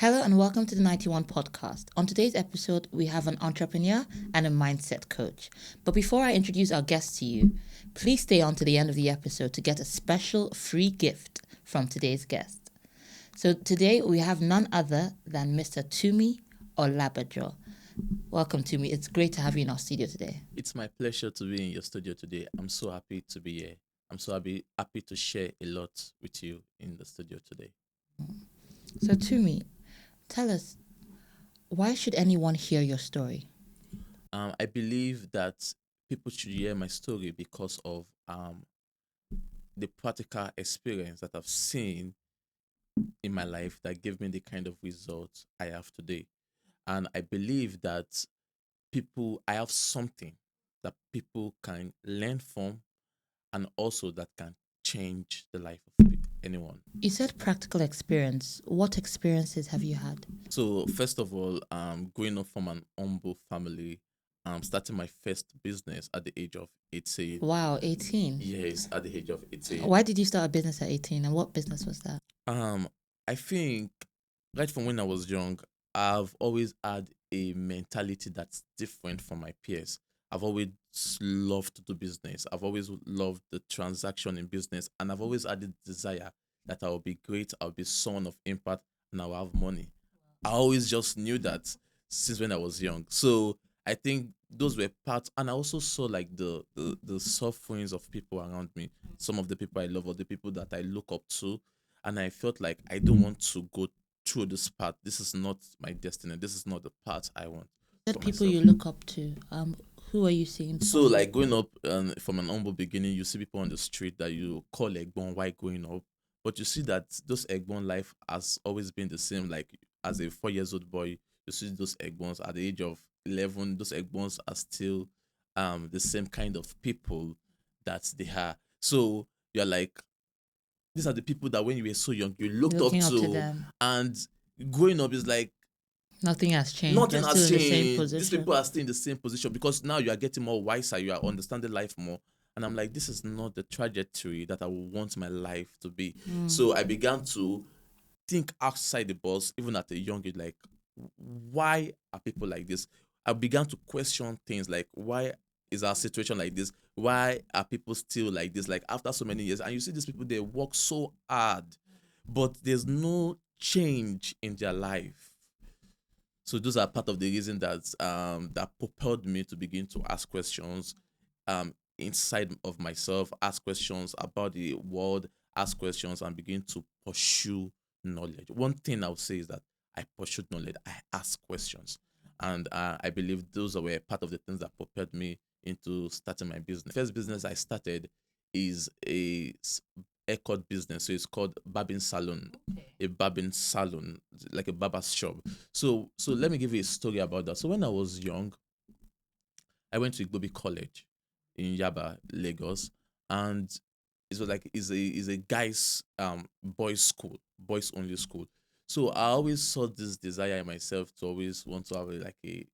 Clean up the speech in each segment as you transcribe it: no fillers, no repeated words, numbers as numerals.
Hello and welcome to the 91 podcast. On today's episode, we have an entrepreneur and a mindset coach. But before I introduce our guest to you, please stay on to the end of the episode to get a special free gift from today's guest. So today we have none other than Mr. Tumi Olabajo. Welcome, Tumi. It's great to have you in our studio today. It's my pleasure to be in your studio today. I'm so happy to be here. I'm so happy to share a lot with you in the studio today. So Tumi, tell us, why should anyone hear your story? I believe that people should hear my story because of the practical experience that I've seen in my life that gave me the kind of results I have today. And I believe that I have something that people can learn from and also that can change the life of anyone. You said practical experience. What experiences have you had? So first of all, growing up from an humble family, starting my first business at the age of 18. Wow, 18. Yes, at the age of 18. Why did you start a business at 18 and what business was that? I think right from when I was young, I've always had a mentality that's different from my peers. I've always loved to do business. I've always loved the transaction in business, and I've always had the desire that I will be great, I'll be someone of impact, and I'll have money. I always just knew that since when I was young. So I think those were parts, and I also saw like the sufferings of people around me, some of the people I love or the people that I look up to, and I felt like I don't want to go through this path. This is not my destiny. This is not the path I want That for people myself. you look up to. Who are you seeing? So like growing up from an humble beginning, you see people on the street that you call Egbon while growing up, but you see that those Egbon life has always been the same. Like as a 4 years old boy, you see those Egbons at the age of 11. Those Egbons are still the same kind of people that they are. So you're like, these are the people that when you were so young you looked Looking up up to to, them. and growing up is like Nothing has changed. nothing You're has still in the same changed. These position. people are still in the same position because now you are getting more wiser, you are understanding life more. And I'm like, this is not the trajectory that I want my life to be. So I began to think outside the box, even at a young age, like, why are people like this? I began to question things like, why is our situation like this? Why are people still like this? Like after so many years, and you see these people, they work so hard, but there's no change in their life. So those are part of the reason that propelled me to begin to ask questions inside of myself, ask questions about the world, ask questions and begin to pursue knowledge. One thing I would say is that I pursued knowledge. I asked questions, and I believe those were part of the things that propelled me into starting my business. First business I started is a haircut business. So it's called barbing salon, a barbing salon, like a barber's shop. So let me give you a story about that. So when I was young, I went to Igbobi College in Yaba, Lagos, and it was like is a guys boys school, boys only school. So I always saw this desire in myself to always want to have like a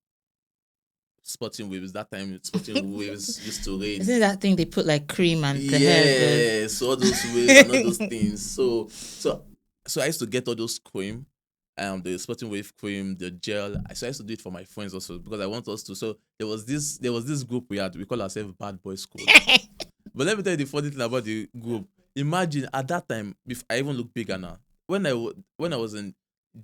sporting waves. That time sporting waves used to reign. Isn't it that thing they put like cream and the hair goes? Yes, all those waves and all those things. So I used to get all those cream, the sporting wave cream, the gel. So I used to do it for my friends also because I want us to. So there was this group we call ourselves Bad Boys School. But let me tell you the funny thing about the group. Imagine at that time, if I even look bigger now. When I was in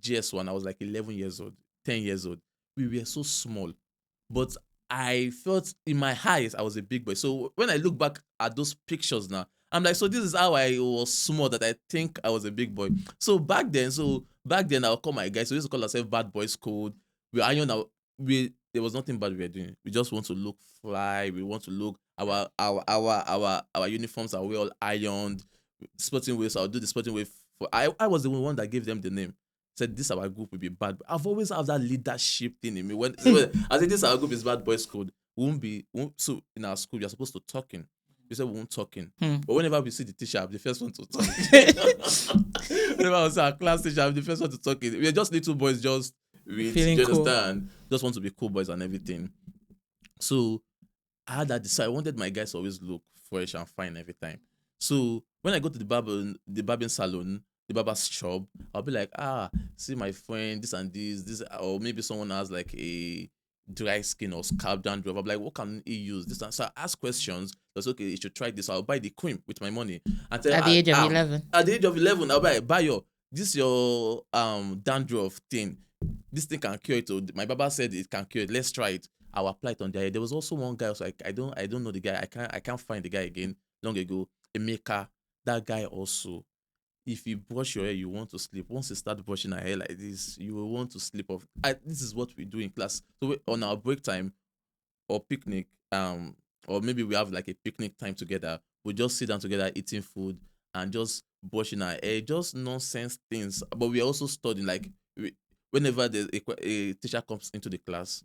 GS1, I was like 11 years old, 10 years old. We were so small, but I felt in my eyes I was a big boy. So when I look back at those pictures now, I'm like, so this is how I was small that I think I was a big boy. So back then I'll call my guys. So we used to call ourselves Bad Boys Code. We iron out. We There was nothing bad we were doing. We just want to look fly. We want to look our uniforms are well ironed. Sporting waves. I'll do the sporting wave. I was the one that gave them the name. Said this our group will be bad. I've always had that leadership thing in me. When I said this our group is bad boys code, so in our school you're supposed to talking. We said we won't talking. But whenever we see the teacher, I'm the first one to talk. Whenever I was our class teacher, I'm the first one to talk. We're just little boys, just with Feeling you cool. understand? Just want to be cool boys and everything. So I had that desire. I wanted my guys to always look fresh and fine every time. So when I go to the barbing salon, the barber's shop, I'll be like, see my friend, this and this, or maybe someone has like a dry skin or scalp dandruff. I'm like, what can he use? This and so I ask questions. That's okay. You should try this. I'll buy the cream with my money. And tell At the age of 11. at the age of 11, I'll buy your this your dandruff thing. This thing can cure it. My barber said it can cure it. Let's try it. I'll apply it on their head. There was also one guy. I was like, I don't know the guy. I can't find the guy again. Long ago, Emeka. That guy also. If you brush your hair, you want to sleep. Once you start brushing your hair like this, you will want to sleep off. This is what we do in class. So on our break time or picnic, or maybe we have like a picnic time together. We just sit down together eating food and just brushing our hair, just nonsense things. But we are also studying. Like whenever a teacher comes into the class,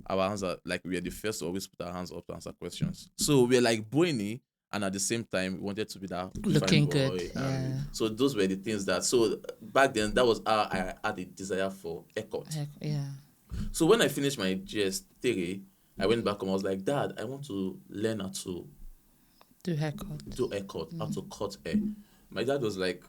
our hands are like we are the first to always put our hands up to answer questions. So we're like brainy, and at the same time we wanted to be that Looking fine boy. good. Yeah. So those were the things that. So back then, that was how I had a desire for haircut. Yeah. So when I finished my GS3, I went back home. I was like, Dad, I want to learn how to Do haircut. how to cut hair. My dad was like,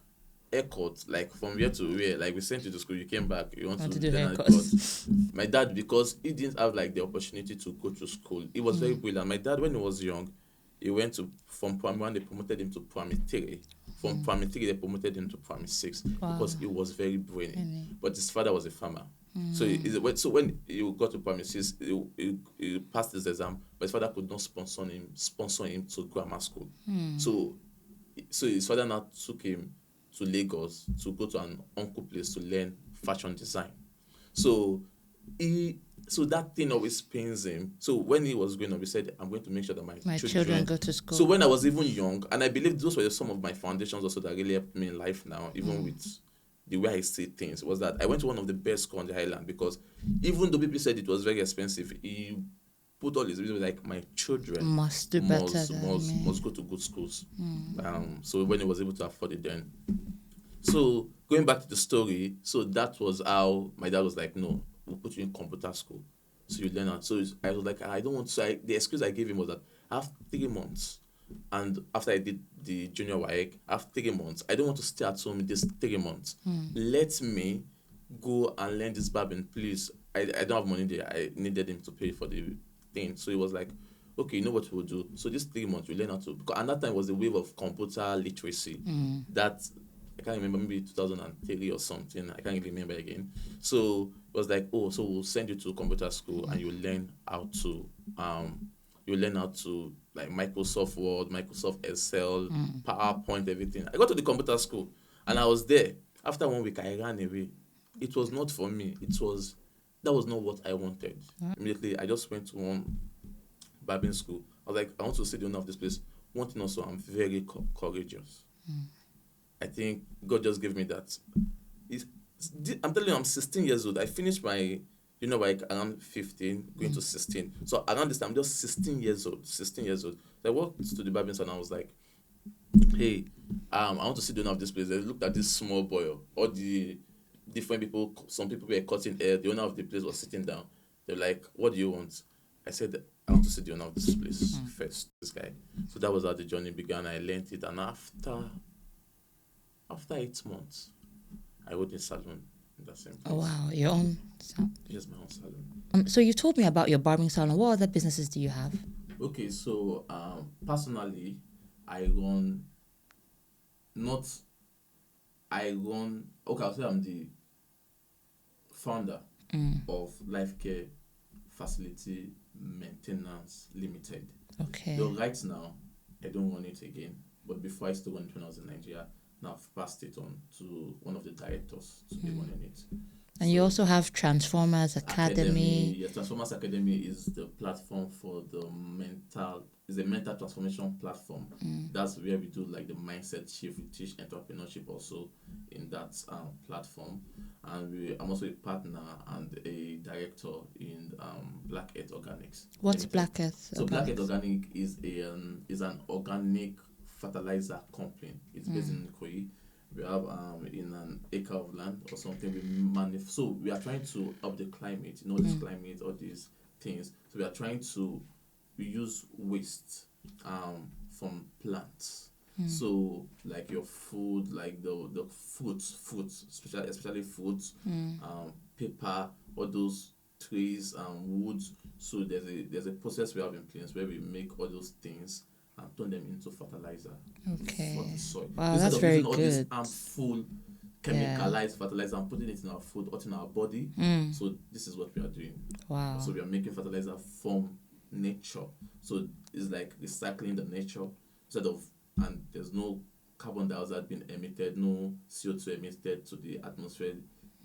haircut, like from where to where? Like we sent you to school, you came back, you want to do learn how to haircuts. cut. My dad, because he didn't have like the opportunity to go to school, he was very brilliant. My dad, when he was young, he went to from primary 1, they promoted him to primary 3. From primary 3, they promoted him to primary 6 because he was very brilliant. But his father was a farmer. So when he got to primary 6, he passed his exam, but his father could not sponsor him to grammar school. So his father now took him to Lagos to go to an uncle place to learn fashion design. So that thing always pains him. So when he was growing up, he said, I'm going to make sure that my children go to school. So when I was even young, and I believe those were some of my foundations also that really helped me in life now, even with the way I see things, was that I went to one of the best schools on the island, because even though people said it was very expensive, he put all his videos like, my children must do better must go to good schools. So when he was able to afford it then. So going back to the story, so that was how my dad was like, no, we'll put you in computer school so you learn how. So I was like, I don't want to. The excuse I gave him was that I have 3 months, and after I did the junior WAEC, I have 3 months. I don't want to stay at home this 3 months. Let me go and learn this barbing, please. I don't have money there. I needed him to pay for the thing. So he was like, okay, you know what we'll do? So this 3 months, we learn how to. Because at that time was the wave of computer literacy. That I can't remember, maybe 2003 or something. I can't really remember again. So it was like, so we'll send you to computer school and you learn how to like Microsoft Word, Microsoft Excel, PowerPoint, everything. I got to the computer school and I was there. After 1 week, I ran away. It was not for me. That was not what I wanted. Immediately, I just went to one barbing school. I was like, I want to see the owner of this place. One thing also, I'm very courageous. I think God just gave me that. I'm telling you, I'm 16 years old. I finished my, like around 15, going to 16. So around this time, I'm just 16 years old. 16 years old. So I walked to the barbing salon and I was like, hey, I want to see the owner of this place. I looked at this small boy, all the different people. Some people were cutting hair. The owner of the place was sitting down. They're like, what do you want? I said, I want to see the owner of this place first, this guy. So that was how the journey began. I learned it, and after 8 months, I worked in salon in that same place. Oh wow, your own salon? Yes, my own salon. So you told me about your barbing salon. What other businesses do you have? Okay, so personally, I'll say I'm the founder of Life Care Facility Maintenance Limited. Okay. Though right now, I don't run it again. But before, I still run it when I was in Nigeria. Now I've passed it on to one of the directors to be running it. And you also have Transformers Academy. Yes, Transformers Academy is the platform for is a mental transformation platform. That's where we do like the mindset shift. We teach entrepreneurship also in that platform. And I'm also a partner and a director in Black Earth Organics. What's Black Earth? So Black Earth Organic is an organic fertilizer company. It's based in Ikoyi. We have in an acre of land or something. So we are trying to up the climate, this climate, all these things. So we use waste from plants. So like your food, like the fruits, especially fruits, paper, all those trees, woods. So there's a process we have in place where we make all those things and turn them into fertilizer for Okay. the soil. Wow, Instead that's of very using all this good. harmful Yeah. chemicalized fertilizer and putting it in our food or in our body. So this is what we are doing. Wow. So we are making fertilizer from nature. So it's like recycling the nature instead of, and there's no carbon dioxide being emitted, no CO2 emitted to the atmosphere,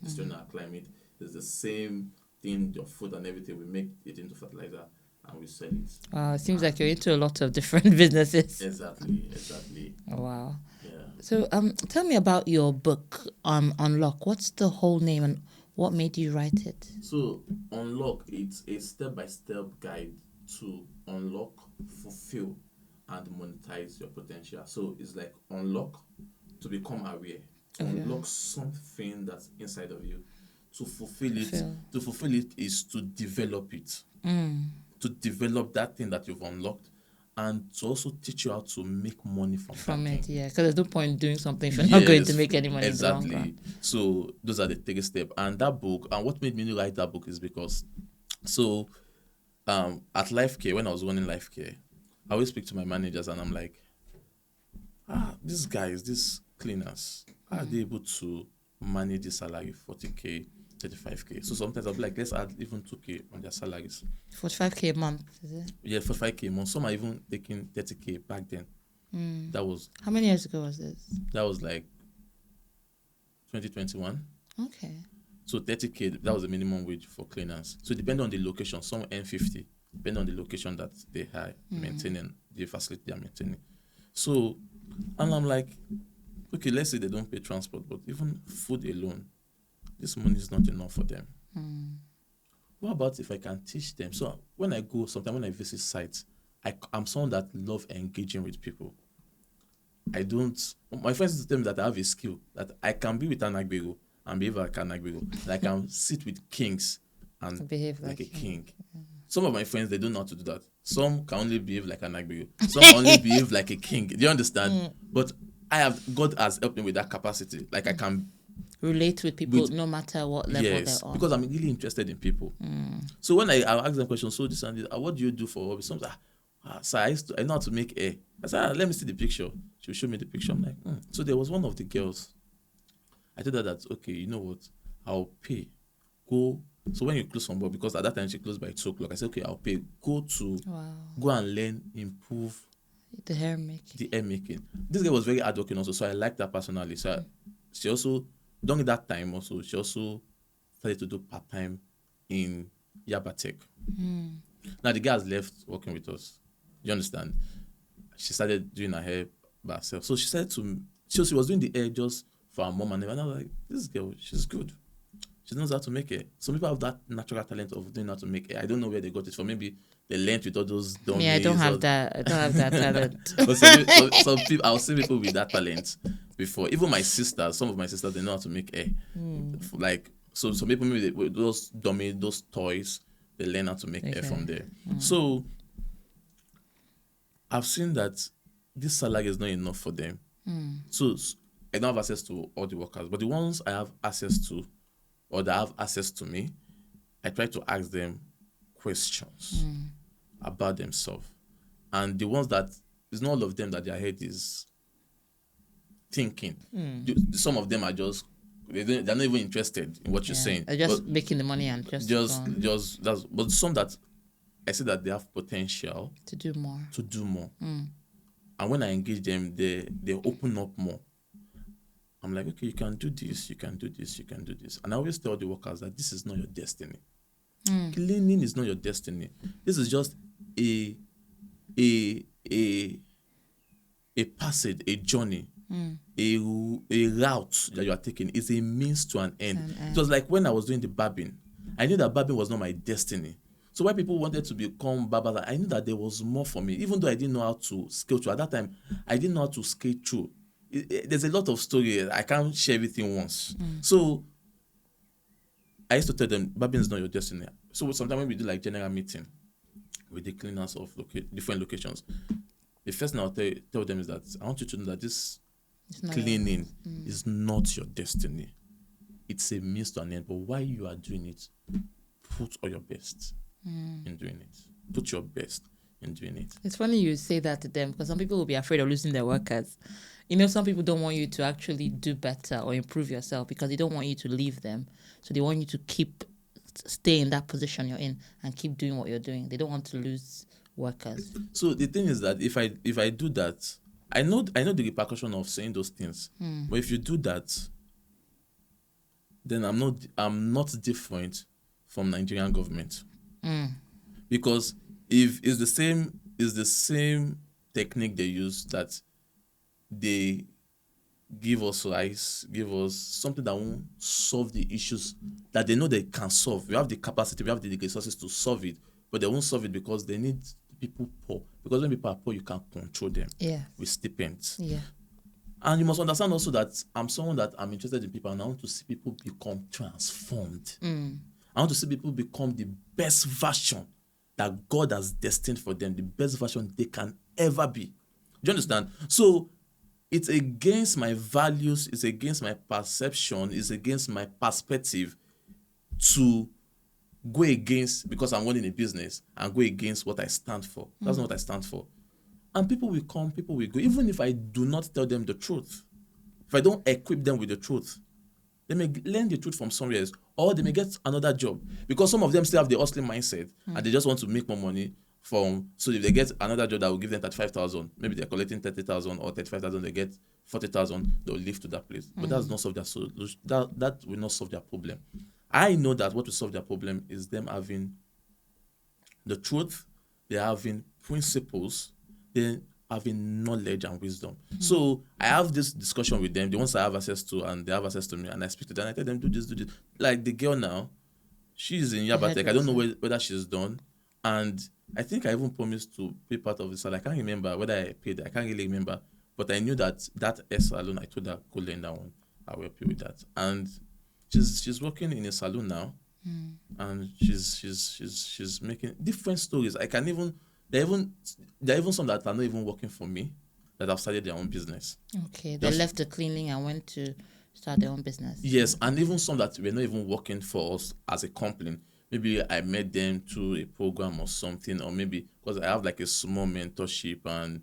destroying our climate. It's the same thing, your food and everything. We make it into fertilizer and we sell it. Wow, it seems like you're into a lot of different businesses. Exactly. Wow. Yeah. So tell me about your book, Unlock. What's the whole name and what made you write it? So Unlock, it's a step-by-step guide to unlock, fulfill, and monetize your potential. So it's like unlock to become aware, to unlock something that's inside of you, to fulfill it. To fulfill it is to develop it, to develop that thing that you've unlocked, and to also teach you how to make money from that it, thing. yeah, because there's no point doing something if you're not going to make any money in the long Exactly. run. So those are the 3 steps. And that book, and what made me write that book is because, so at Life Care, when I was running Life Care, I always speak to my managers and I'm like, these guys, these cleaners, are they able to manage the salary 40K, 35K? So sometimes I'll be like, let's add even 2K on their salaries. 45K a month, is it? Yeah, 45K a month. Some are even taking 30K back then. That was, How many years ago was this? that was like 2021. Okay. So 30K, that was the minimum wage for cleaners. So depending on the location, some earn 50, depending on the location that they are maintaining, the facility they are maintaining. So, and I'm like, okay, let's say they don't pay transport, but even food alone, this money is not enough for them. What about if I can teach them? So when I go, sometimes when I visit sites, I'm someone that love engaging with people. I don't, my friends tell me that I have a skill, that I can be with an agbero and behave like an agbero. That I can sit with kings and Behave like a like king. Some of my friends, they don't know how to do that. Some can only behave like an agbero. Some can only behave like a king. Do you understand? But God has helped me with that capacity. Like I can relate with people no matter what level they're on. because I'm really interested in people. So when I ask them questions, so this and this, what do you do for hobby? Some say, so I know how to make hair. I said, let me see the picture. She will show me the picture. I'm like, So there was one of the girls. I told her that, okay, you know what? I'll pay. Go. So when you close from work, because at that time she closed by 2:00, I said, okay, I'll pay. Go and learn, improve the hair making. The hair making. This girl was very hardworking also, so I liked her personally. So she also, during that time also, she also started to do part-time in Yabatek. Now the girl has left working with us. You understand? She started doing her hair by herself. So she started to, she was doing the hair just for her mom and everything. And I was like, this girl, she's good. She knows how to make hair. Some people have that natural talent of doing how to make hair. I don't know where they got it from. Maybe they learned with all those dummies. I don't have that. I don't have that talent. But some people, I'll see people with that talent before. Even my sisters, some of my sisters, they know how to make hair. Like, so some people, maybe with those dummies, those toys, they learn how to make hair from there. So I've seen that this salary is not enough for them. So I don't have access to all the workers, but the ones I have access to, or that have access to me, I try to ask them questions about themselves. And the ones that, it's not all of them that their head is thinking. Some of them are just, they're not even interested in what you're saying. They're just making the money and but some that I see that they have potential to do more. And when I engage them, they open up more. I'm like, okay, you can do this, you can do this, you can do this. And I always tell the workers that this is not your destiny. Cleaning is not your destiny. This is just a passage, a journey, a route that you are taking. Is a means to an end. It was like when I was doing the barbing, I knew that barbing was not my destiny. So when people wanted to become barbers, I knew that there was more for me, even though I didn't know how to scale through. At that time, I didn't know how to scale through. There's a lot of story. I can't share everything once. So I used to tell them, barbing is not your destiny. So sometimes when we do like general meeting with the cleaners of different locations, the first thing I'll tell them is that I want you to know that this It's not cleaning is not your destiny. It's a means to an end. But while you are doing it, put all your best in doing it. Put your best in doing it. It's funny you say that to them because some people will be afraid of losing their workers. You know, some people don't want you to actually do better or improve yourself because they don't want you to leave them. So they want you to stay in that position you're in and keep doing what you're doing. They don't want to lose workers. So the thing is that if I do that, I know the repercussion of saying those things. But if you do that, then I'm not different from Nigerian government. Because if it's the same technique they use, that they give us rice, give us something that won't solve the issues that they know they can solve. We have the capacity, we have the resources to solve it, but they won't solve it because they need people poor. Because when people are poor, you can't control them with stipends. Yeah. And you must understand also that I'm someone that I'm interested in people, and I want to see people become transformed. I want to see people become the best version that God has destined for them, the best version they can ever be. Do you understand? So it's against my values, it's against my perception, it's against my perspective to go against, because I'm running a business, and go against what I stand for. That's not what I stand for. And people will come, people will go, even if I do not tell them the truth. If I don't equip them with the truth, they may learn the truth from somewhere else, or they may get another job. Because some of them still have the hustling mindset, and they just want to make more money so if they get another job that will give them 35,000, maybe they're collecting 30,000 or 35,000, they get 40,000, they'll leave to that place. But that's not solve their solution. That will not solve their problem. I know that what will solve their problem is them having the truth, they're having principles, they're having knowledge and wisdom. So I have this discussion with them, the ones I have access to, and they have access to me, and I speak to them, and I tell them, do this. Like the girl now, she's in Yabatek. I don't know whether she's done. And I think I even promised to pay part of the salary. I can't remember whether I paid. I can't really remember. But I knew that salon, I told her, go learn that one. I will help you with that. And she's working in a salon now. And she's making different stories. There are even some that are not even working for me that have started their own business. Okay, they left the cleaning and went to start their own business. Yes, and even some that were not even working for us as a company. Maybe I met them through a program or something, or maybe because I have like a small mentorship and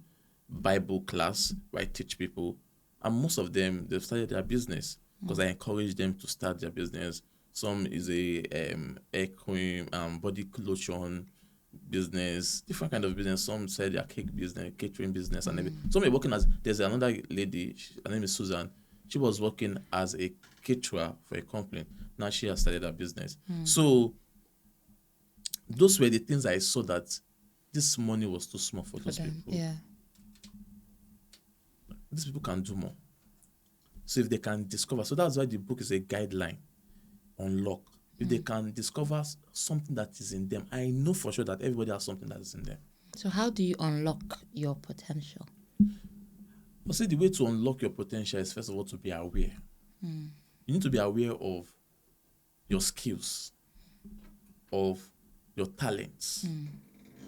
Bible class where I teach people, and most of them, they've started their business because I encourage them to start their business. Some is a hair cream, body lotion business, different kind of business. Some said their cake business, catering business, and everything. Some are working there's another lady, her name is Susan. She was working as a caterer for a company. Now she has started her business. So those were the things I saw that this money was too small for those people. Yeah. These people can do more. So if they can discover, so that's why the book is a guideline, unlock. If they can discover something that is in them, I know for sure that everybody has something that is in them. So how do you unlock your potential? But see, the way to unlock your potential is first of all to be aware. You need to be aware of your skills, of your talents.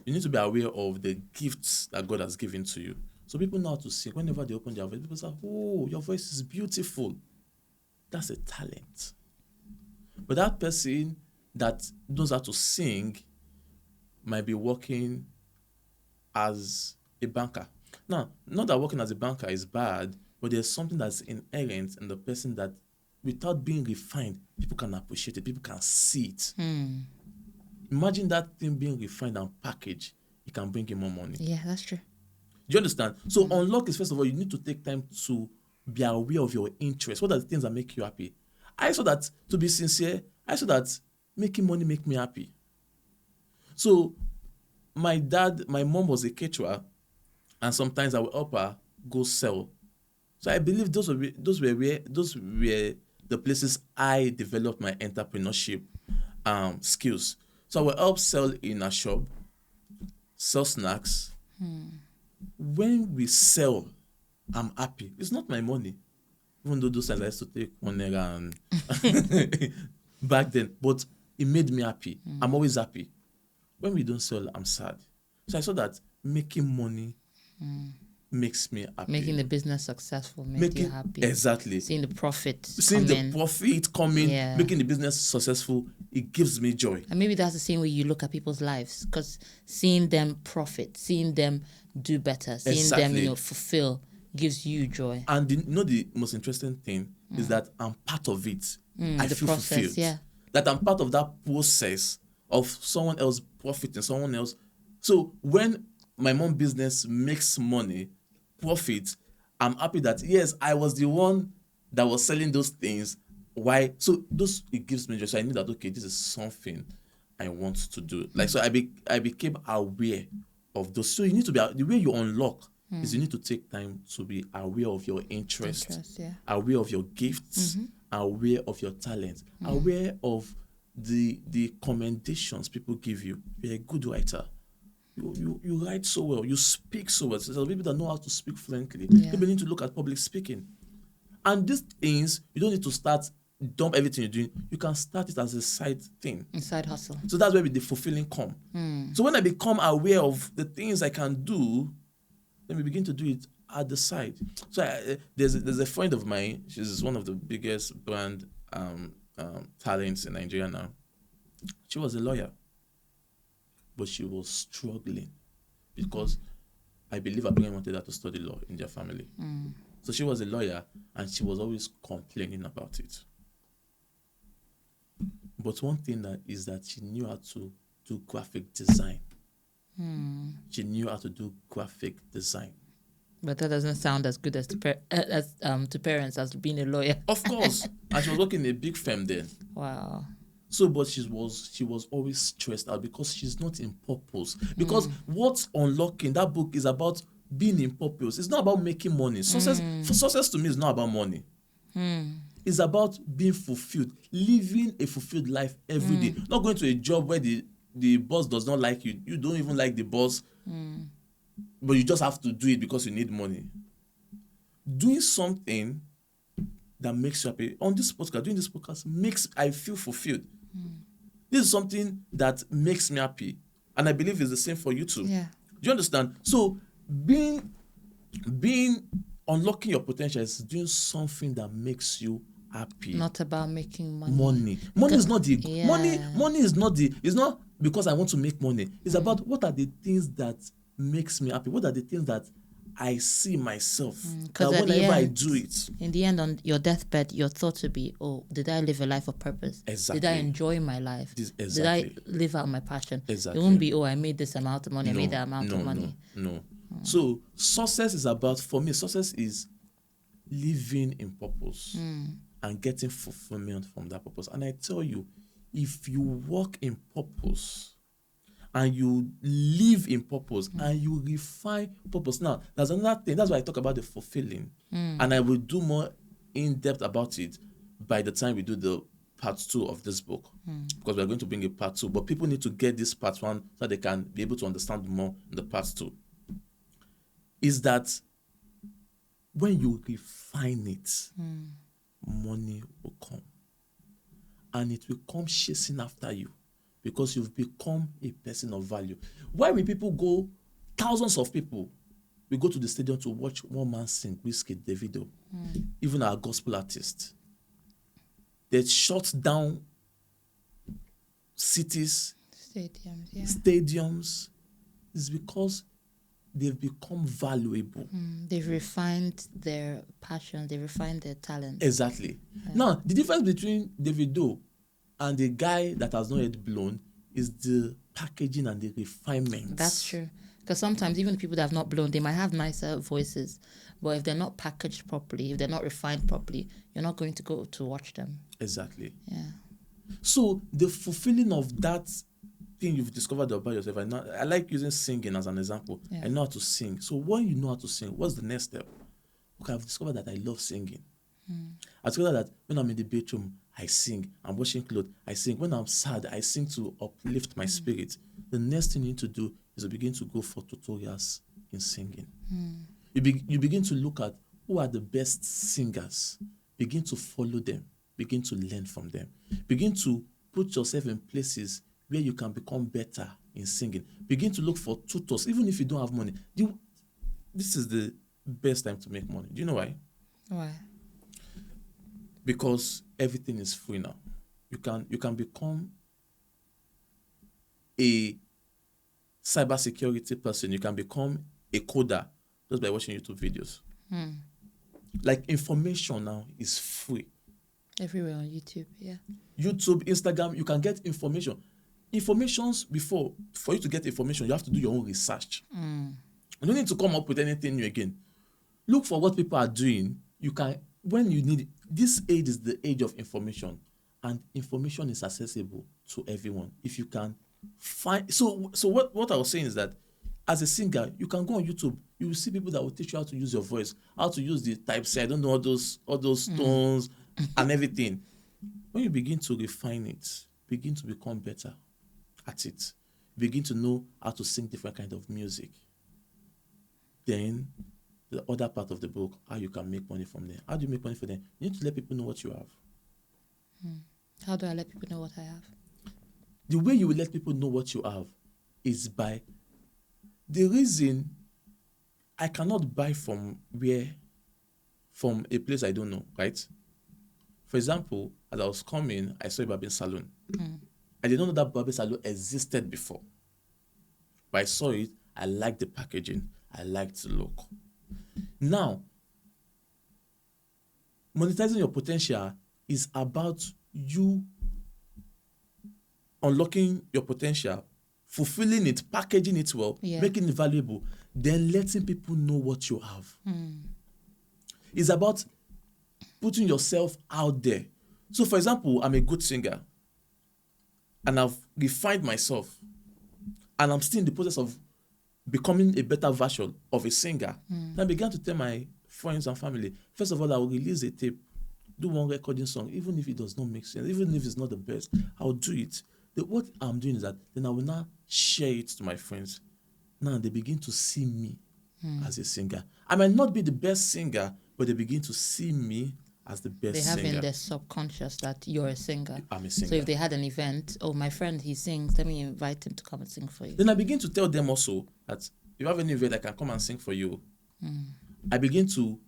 You need to be aware of the gifts that God has given to you. So people know how to sing. Whenever they open their voice, people say, oh, your voice is beautiful. That's a talent. But that person that knows how to sing might be working as a banker. Now, not that working as a banker is bad, but there's something that's inherent in the person that without being refined, people can appreciate it, people can see it. Imagine that thing being refined and packaged, it can bring you more money. Yeah, that's true. Do you understand? So unlock is, first of all, you need to take time to be aware of your interests. What are the things that make you happy? I saw that, to be sincere, I saw that making money make me happy. So my mom was a caterer, and sometimes I would help her go sell. So I believe those were the places I developed my entrepreneurship skills. So I will help sell in a shop, sell snacks. When we sell, I'm happy. It's not my money. Even though those times I used to take $1 and back then, but it made me happy. I'm always happy. When we don't sell, I'm sad. So I saw that making money makes me happy. Making the business successful makes you happy. Exactly. Seeing the profit coming, making the business successful, it gives me joy. And maybe that's the same way you look at people's lives, because seeing them profit, seeing them do better, seeing them fulfill gives you joy. And the most interesting thing is that I'm part of it. I feel fulfilled. Yeah. That I'm part of that process of someone else profiting, someone else. So when my mom business makes money, profit, I'm happy that yes, I was the one that was selling those things. Why? So it gives me joy. So I knew that okay, this is something I want to do. Like so, I became aware of those. So you need to be the way you unlock is you need to take time to be aware of your interests, aware of your gifts, aware of your talents, aware of the commendations people give you. You're a good writer. You write so well. You speak so well. So there are people that know how to speak fluently. People need to look at public speaking. And these things, you don't need to dump everything you're doing. You can start it as a side thing. A side hustle. So that's where the fulfilling come. So when I become aware of the things I can do, then we begin to do it at the side. So there's a friend of mine. She's one of the biggest brand talents in Nigeria now. She was a lawyer, but she was struggling because I believe her parents wanted her to study law in their family. So she was a lawyer and she was always complaining about it. But one thing is that she knew how to do graphic design. She knew how to do graphic design. But that doesn't sound as good as to parents as being a lawyer. Of course. And she was working in a big firm then. Wow. So, but she was always stressed out because she's not in purpose. Because what's unlocking that book is about being in purpose. It's not about making money. Success to me is not about money. It's about being fulfilled, living a fulfilled life every day. Not going to a job where the boss does not like you. You don't even like the boss, but you just have to do it because you need money. Doing something that makes you happy. Doing this podcast makes I feel fulfilled. This is something that makes me happy. And I believe it's the same for you too. Yeah. Do you understand? So being unlocking your potential is doing something that makes you happy. Not about making money. Money is not the money is not it's not because I want to make money. It's about what are the things that makes me happy. What are the things that I see myself that whenever I do it. In the end, on your deathbed, your thoughts will be, oh, did I live a life of purpose? Exactly. Did I enjoy my life? Did I live out my passion? Exactly. It won't be, oh, I made this amount of money, I made that amount of money. No. So success is about, for me, success is living in purpose and getting fulfillment from that purpose. And I tell you, if you walk in purpose and you live in purpose and you refine purpose. Now, there's another thing. That's why I talk about the fulfilling. And I will do more in-depth about it by the time we do the part 2 of this book. Because we're going to bring a part 2. But people need to get this part 1 so they can be able to understand more in the part 2. Is that when you refine it, money will come. And it will come chasing after you. Because you've become a person of value. Why will people go, thousands of people, we go to the stadium to watch one man sing, Wizkid, Davido, even our gospel artists. They shut down cities, stadiums. It's because they've become valuable. They've refined their passion, they refined their talent. Exactly. Now, the difference between Davido and the guy that has not yet blown is the packaging and the refinement. That's true. Because sometimes even people that have not blown, they might have nicer voices, but if they're not packaged properly, if they're not refined properly, you're not going to go to watch them. Exactly. Yeah. So the fulfilling of that thing you've discovered about yourself, I like using singing as an example. I know how to sing. So when you know how to sing, what's the next step? Okay, I've discovered that I love singing. I discovered that when I'm in the bedroom, I sing. I'm washing clothes, I sing. When I'm sad, I sing to uplift my spirit. The next thing you need to do is to begin to go for tutorials in singing. You begin to look at who are the best singers. Begin to follow them. Begin to learn from them. Begin to put yourself in places where you can become better in singing. Begin to look for tutors, even if you don't have money. this is the best time to make money. Do you know why? Why? Because everything is free now. You can become a cybersecurity person. You can become a coder just by watching YouTube videos. Like, information now is free. Everywhere on YouTube, yeah. YouTube, Instagram, you can get information. Informations before, for you to get information, you have to do your own research. You don't need to come up with anything new again. Look for what people are doing. You can, when you need it. This age is the age of information, and information is accessible to everyone. If you can find, so what I was saying is that as a singer, you can go on YouTube. You will see people that will teach you how to use your voice, how to use the typeset. I don't know all those tones and everything. When you begin to refine it, begin to become better at it, begin to know how to sing different kind of music, then the other part of the book, how you can make money from there. How do you make money from there? You need to let people know what you have. How do I let people know what I have? The way you will let people know what you have is by the reason I cannot buy from a place I don't know, right? For example, as I was coming, I saw a barbing salon. I did not know that barbing salon existed before. But I saw it, I liked the packaging, I liked the look. Now, monetizing your potential is about you unlocking your potential, fulfilling it, packaging it well, making it valuable, then letting people know what you have. It's about putting yourself out there. So, for example, I'm a good singer, and I've refined myself, and I'm still in the process of becoming a better version of a singer. Then I began to tell my friends and family, first of all, I will release a tape, do one recording song, even if it does not make sense, even if it's not the best, I'll do it. What I'm doing is that then I will now share it to my friends. Now they begin to see me as a singer. I might not be the best singer, but they begin to see me as the best singer. They have in their subconscious that you're a singer. I'm a singer. So if they had an event, my friend, he sings, let me invite him to come and sing for you. Then I begin to tell them also that if you have any event, I can come and sing for you. I begin to,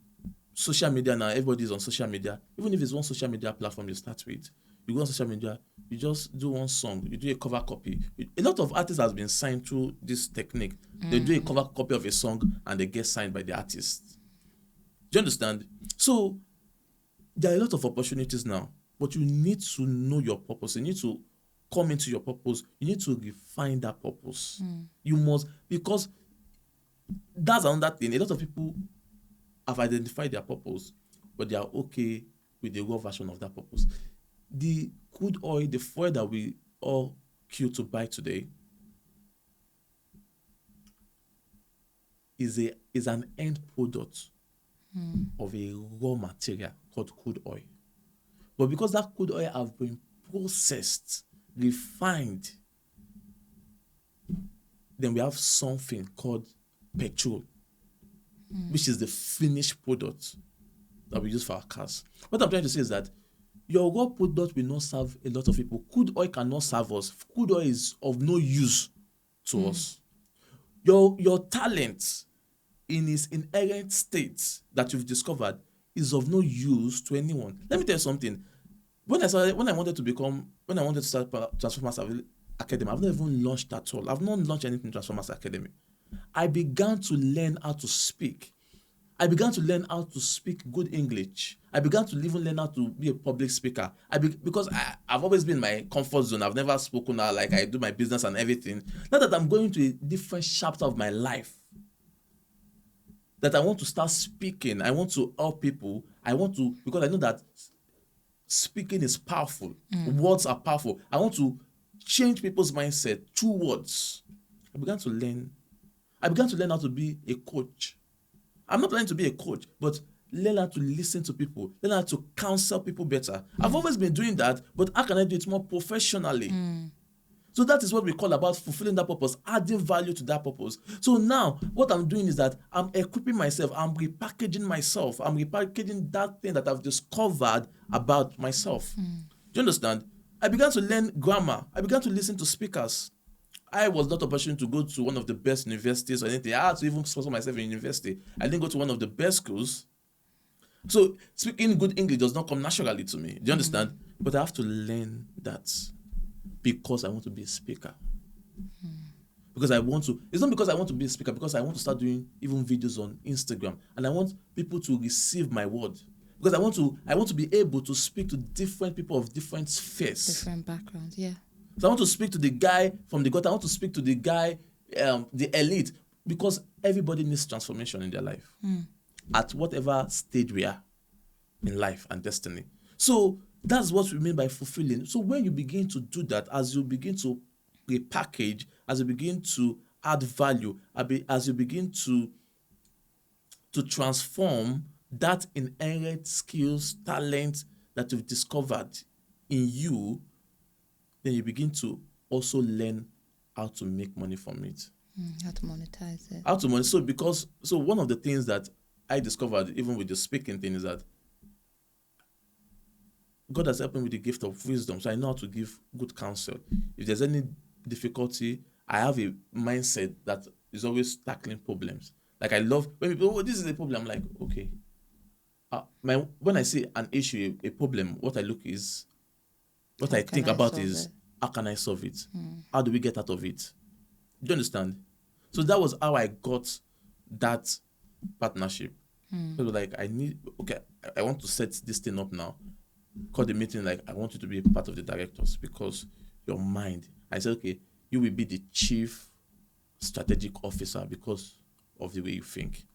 social media now, everybody's on social media. Even if it's one social media platform you start with, you go on social media, you just do one song, you do a cover copy. A lot of artists have been signed through this technique. They do a cover copy of a song and they get signed by the artist. Do you understand? So there are a lot of opportunities now, but you need to know your purpose. You need to come into your purpose. You need to refine that purpose. You must, because that's another thing. A lot of people have identified their purpose, but they are okay with the raw version of that purpose. The crude oil, the fuel that we all queue to buy today is an end product of a raw material called crude oil. But because that crude oil has been processed, refined, then we have something called petrol, which is the finished product that we use for our cars. What I'm trying to say is that your raw product will not serve a lot of people. Crude oil cannot serve us. Crude oil is of no use to us. Your talent in its inherent state that you've discovered is of no use to anyone. Let me tell you something. When I wanted to start Transformers Academy, I've not even launched at all. I've not launched anything in Transformers Academy. I began to learn how to speak. I began to learn how to speak good English. I began to even learn how to be a public speaker. Because I've always been in my comfort zone. I've never spoken out, like I do my business and everything. Not that I'm going to a different chapter of my life, that I want to start speaking. I want to help people. Because I know that speaking is powerful. Words are powerful. I want to change people's mindset through words. I began to learn how to be a coach. I'm not planning to be a coach, but learn how to listen to people, learn how to counsel people better. I've always been doing that, but how can I do it more professionally? So that is what we call about fulfilling that purpose, adding value to that purpose. So now, what I'm doing is that I'm equipping myself, I'm repackaging myself, I'm repackaging that thing that I've discovered about myself. Do you understand? I began to learn grammar. I began to listen to speakers. I was not opportunity to go to one of the best universities or anything. I had to even sponsor myself in university. I didn't go to one of the best schools. So speaking good English does not come naturally to me. Do you understand? But I have to learn that because I want to be a speaker. Because I want to. It's not because I want to be a speaker, because I want to start doing even videos on Instagram. And I want people to receive my word. Because I want to be able to speak to different people of different spheres. Different backgrounds, yeah. So I want to speak to the guy from the gutter. I want to speak to the guy, the elite, because everybody needs transformation in their life at whatever stage we are in life and destiny. So that's what we mean by fulfilling. So when you begin to do that, as you begin to repackage, as you begin to add value, as you begin to transform that inherent skills, talent that you've discovered in you, then you begin to also learn how to make money from it. How to monetize it. How to monetize. So one of the things that I discovered, even with the speaking thing, is that God has helped me with the gift of wisdom. So I know how to give good counsel. If there's any difficulty, I have a mindset that is always tackling problems. Like I love when people, this is a problem. I'm like, okay. When I see an issue, a problem, what I think about is, how can I solve it? How do we get out of it? Do you understand? So that was how I got that partnership. So like, I want to set this thing up now. Call the meeting, like, I want you to be a part of the directors because your mind. I said, okay, you will be the chief strategic officer because of the way you think.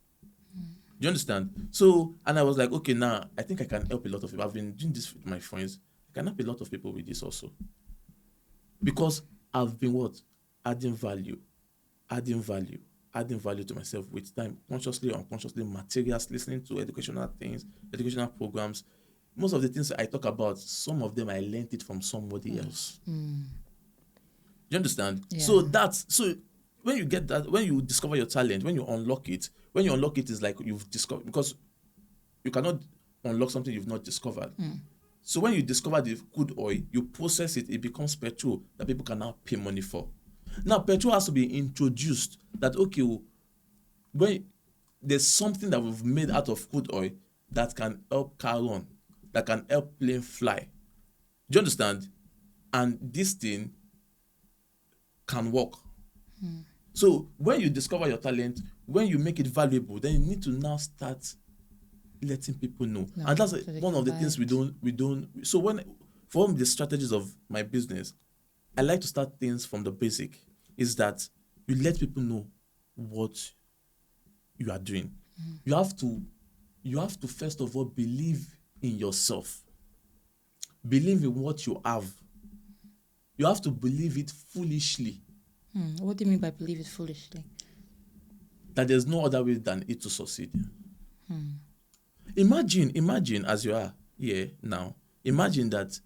Do you understand? So, and I was like, okay, now I think I can help a lot of people. I've been doing this with my friends. I can help a lot of people with this also. Because I've been adding value to myself with time, consciously or unconsciously, materials, listening to educational things, educational programs. Most of the things I talk about, some of them I learned it from somebody else. Do you understand? Yeah. So when you get that, when you discover your talent, when you unlock it is like you've discovered, because you cannot unlock something you've not discovered. So when you discover the good oil, you process it, it becomes petrol that people can now pay money for. Now, petrol has to be introduced that, okay, when there's something that we've made out of crude oil that can help car run, that can help plane fly. Do you understand? And this thing can work. So when you discover your talent, when you make it valuable, then you need to now start letting people know. And that's one of the things we don't. So from the strategies of my business, I like to start things from the basic, is that you let people know what you are doing. You have to first of all believe in yourself. Believe in what you have. You have to believe it foolishly. What do you mean by believe it foolishly? That there's no other way than it to succeed. Imagine as you are here now, imagine that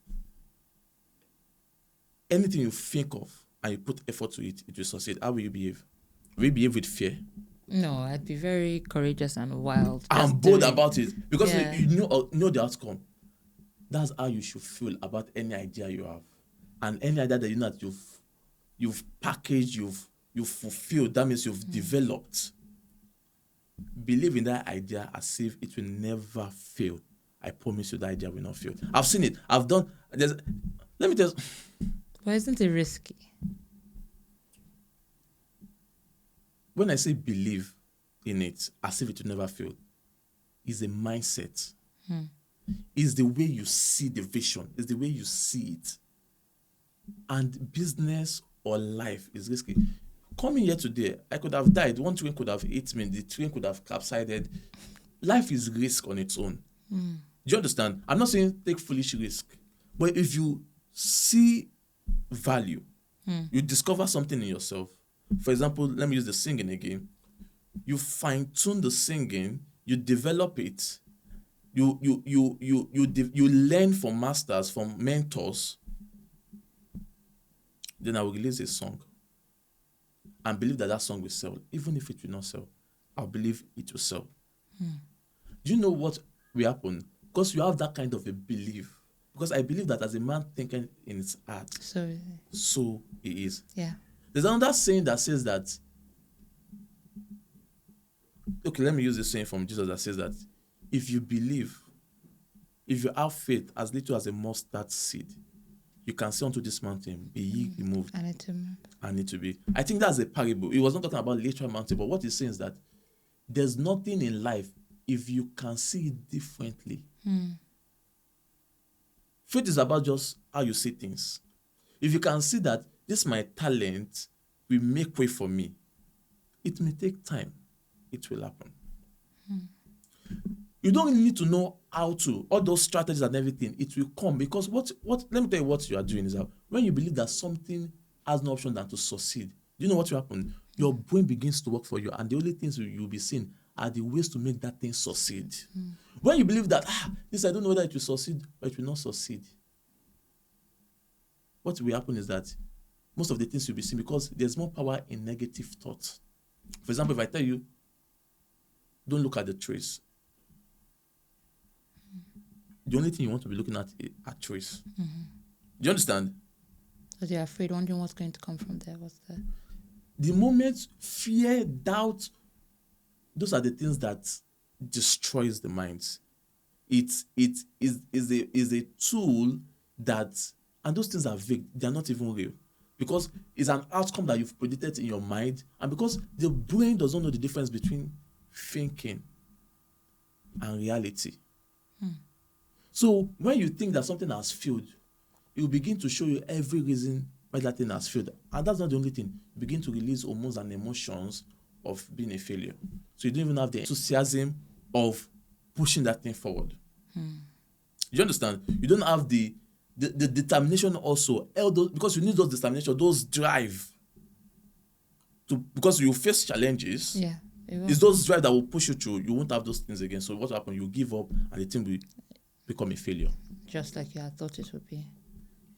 anything you think of and you put effort to it, it will succeed. How will you behave? Will you behave with fear? No, I'd be very courageous and wild. I'm bold about it because you know the outcome. That's how you should feel about any idea you have. And any idea that you know that you've packaged, you've fulfilled, that means you've developed. Believe in that idea as if it will never fail. I promise you that idea will not fail. I've seen it. I've done. Let me tell you. But isn't it risky? When I say believe in it as if it will never fail, is a mindset. Is the way you see the vision. Is the way you see it. And business or life is risky. Coming here today, I could have died. One train could have hit me. The train could have capsized. Life is risk on its own. Do you understand? I'm not saying take foolish risk. But if you see value, you discover something in yourself. For example, let me use the singing again. You fine-tune the singing, you develop it, you learn from masters, from mentors. Then I will release a song and believe that song will sell. Even if it will not sell, I believe it will sell. Do you know what will happen? Because you have that kind of a belief. Because I believe that as a man thinking in his heart, so he is. Yeah. There's another saying that says that, okay, let me use this saying from Jesus that says that if you believe, if you have faith as little as a mustard seed, you can say unto this mountain, be ye removed. I need to move. And need to be. I think that's a parable. It was not talking about literal mountain, but what he's saying is that there's nothing in life if you can see it differently. Faith is about just how you see things. If you can see that this my talent will make way for me, it may take time. It will happen. You don't really need to know how to, all those strategies and everything, it will come because what let me tell you what you are doing is that when you believe that something has no option than to succeed, you know what will happen? Your brain begins to work for you, and the only things you'll be seeing are the ways to make that thing succeed. When you believe that, this I don't know whether it will succeed or it will not succeed, what will happen is that most of the things you'll be seeing, because there's more power in negative thoughts. For example, if I tell you, don't look at the trees, the only thing you want to be looking at are trees. Do you understand? Because you're afraid, wondering what's going to come from there. What's there? The moment fear, doubt, those are the things that destroys the minds. It is a tool that, and those things are vague. They are not even real, because it's an outcome that you've predicted in your mind, and because the brain does not know the difference between thinking and reality. So when you think that something has failed, it will begin to show you every reason why that thing has failed. And that's not the only thing. You begin to release hormones and emotions of being a failure. So you don't even have the enthusiasm of pushing that thing forward. You understand? You don't have the determination also, because you need those determination, those drive, because you face challenges. Yeah. It's those drive that will push you through. You won't have those things again. So what will happen? You give up, and the thing will become a failure. Just like you had thought it would be.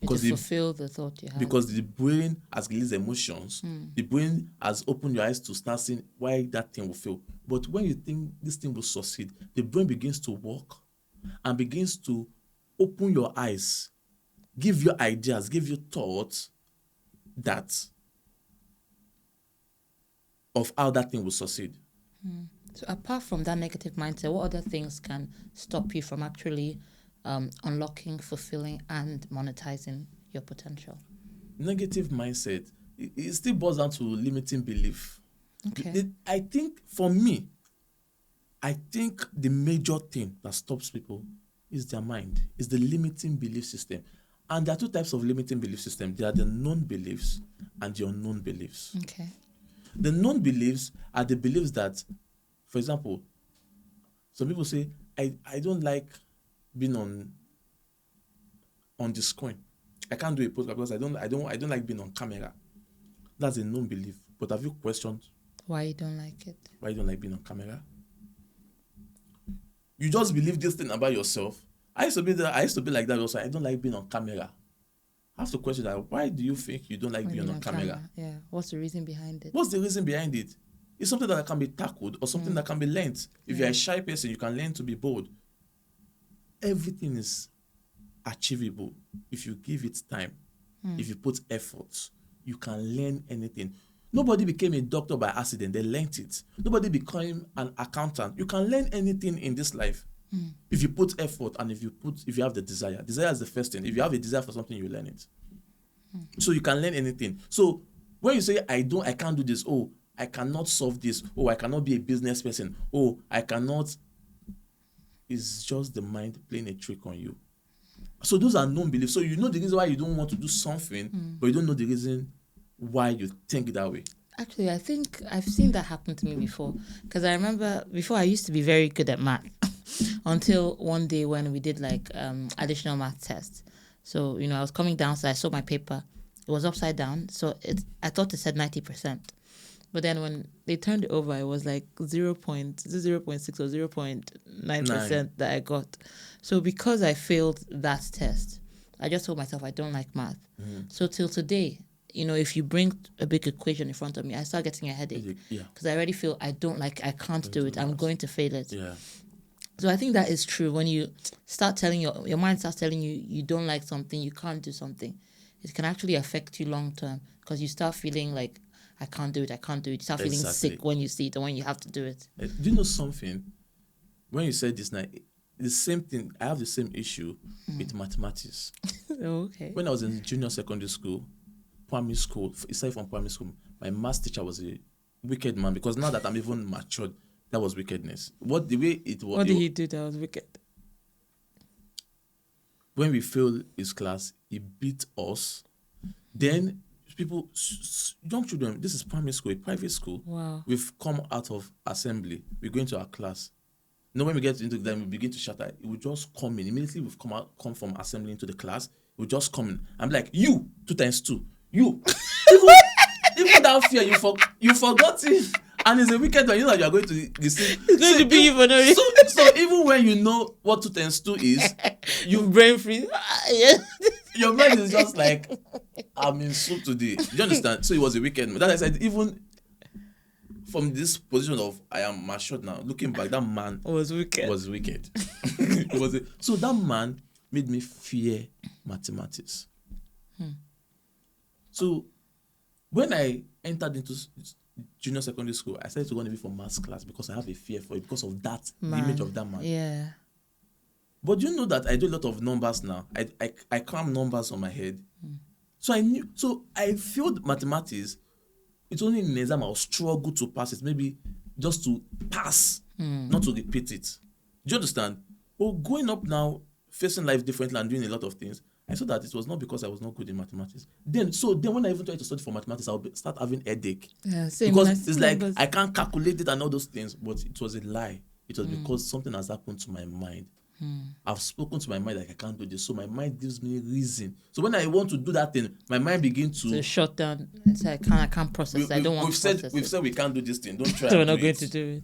Because to fulfill the thought you had. Because the brain has released emotions. The brain has opened your eyes to start seeing why that thing will fail. But when you think this thing will succeed, the brain begins to work and begins to open your eyes, give you ideas, give you thoughts of how that thing will succeed. So apart from that negative mindset, what other things can stop you from actually unlocking, fulfilling, and monetizing your potential? Negative mindset, it still boils down to limiting belief. Okay. I think for me, the major thing that stops people is their mind, is the limiting belief system. And there are two types of limiting belief system. There are the known beliefs and the unknown beliefs. Okay. The known beliefs are the beliefs that, for example, some people say, I don't like being on the screen. I can't do a podcast because I don't like being on camera. That's a known belief. But have you questioned why you don't like it? Why you don't like being on camera? You just believe this thing about yourself. I used to be like that also. I don't like being on camera. I have to question that. Why do you think you don't like being on camera? Yeah. What's the reason behind it? What's the reason behind it? It's something that can be tackled or something that can be learned. If you're a shy person, you can learn to be bold. Everything is achievable if you give it time. If you put effort, you can learn anything. Nobody became a doctor by accident. They learned it. Nobody became an accountant. You can learn anything in this life if you put effort and if you have the desire. Desire is the first thing. If you have a desire for something, you learn it. So you can learn anything. So when you say I can't do this, I cannot solve this, I cannot be a business person, I cannot, it's just the mind playing a trick on you. So those are known beliefs. So you know the reason why you don't want to do something, but you don't know the reason why you think that way. Actually, I think I've seen that happen to me before. Because I remember before I used to be very good at math until one day when we did additional math tests. So, I was coming down, so I saw my paper. It was upside down. So I thought it said 90%. But then when they turned it over, it was like 0.6 or 0.9% that I got. So because I failed that test, I just told myself I don't like math. So till today, if you bring a big equation in front of me, I start getting a headache. Because I already feel I can't do it. I'm going to fail it. Yeah. So I think that is true. When you start telling your mind starts telling you you don't like something, you can't do something, it can actually affect you long term because you start feeling like, I can't do it. You start feeling sick when you see it and when you have to do it. Do you know something? When you said this now, the same thing, I have the same issue with mathematics. Okay. When I was in junior secondary school, primary school, aside from primary school, my maths teacher was a wicked man, because now that I'm even matured, that was wickedness. What did he do that was wicked? When we failed his class, he beat us. Then people, young children, this is primary school, a private school. Wow. We've come out of assembly. We go into our class. When we get into them, we begin to shatter. It will just come in. Immediately we've come from assembly into the class. It will just come in. I'm like, you, 2 times 2. You. even that fear, you forgot it. And it's a wicked one. You know that you are going to receive. It's going to be you for no reason. So even when you know what 2 times 2 is, you brain freeze. Your mind is just like, I'm in soup today. Do you understand? So it was a wicked man. That I said, even from this position of I am matured now, looking back, that man was wicked. So that man made me fear mathematics. So when I entered into junior secondary school, I started to go to be for maths class because I have a fear for it, because of that, the image of that man. Yeah. But you know that I do a lot of numbers now. I cram numbers on my head. So I failed mathematics. It's only in an exam I'll struggle to pass it, maybe just to pass, not to repeat it. Do you understand? But going up now, facing life differently and doing a lot of things, I saw that it was not because I was not good in mathematics. Then when I even tried to study for mathematics, I'll start having headache. Yeah, same. Because it's like I can't calculate it and all those things. But it was a lie. It was because something has happened to my mind. I've spoken to my mind like I can't do this. So my mind gives me reason. So when I want to do that thing, my mind begins to shut down. It's like I can't process it. I don't want to process it. We've said we can't do this thing. Don't try. So we're not going to do it.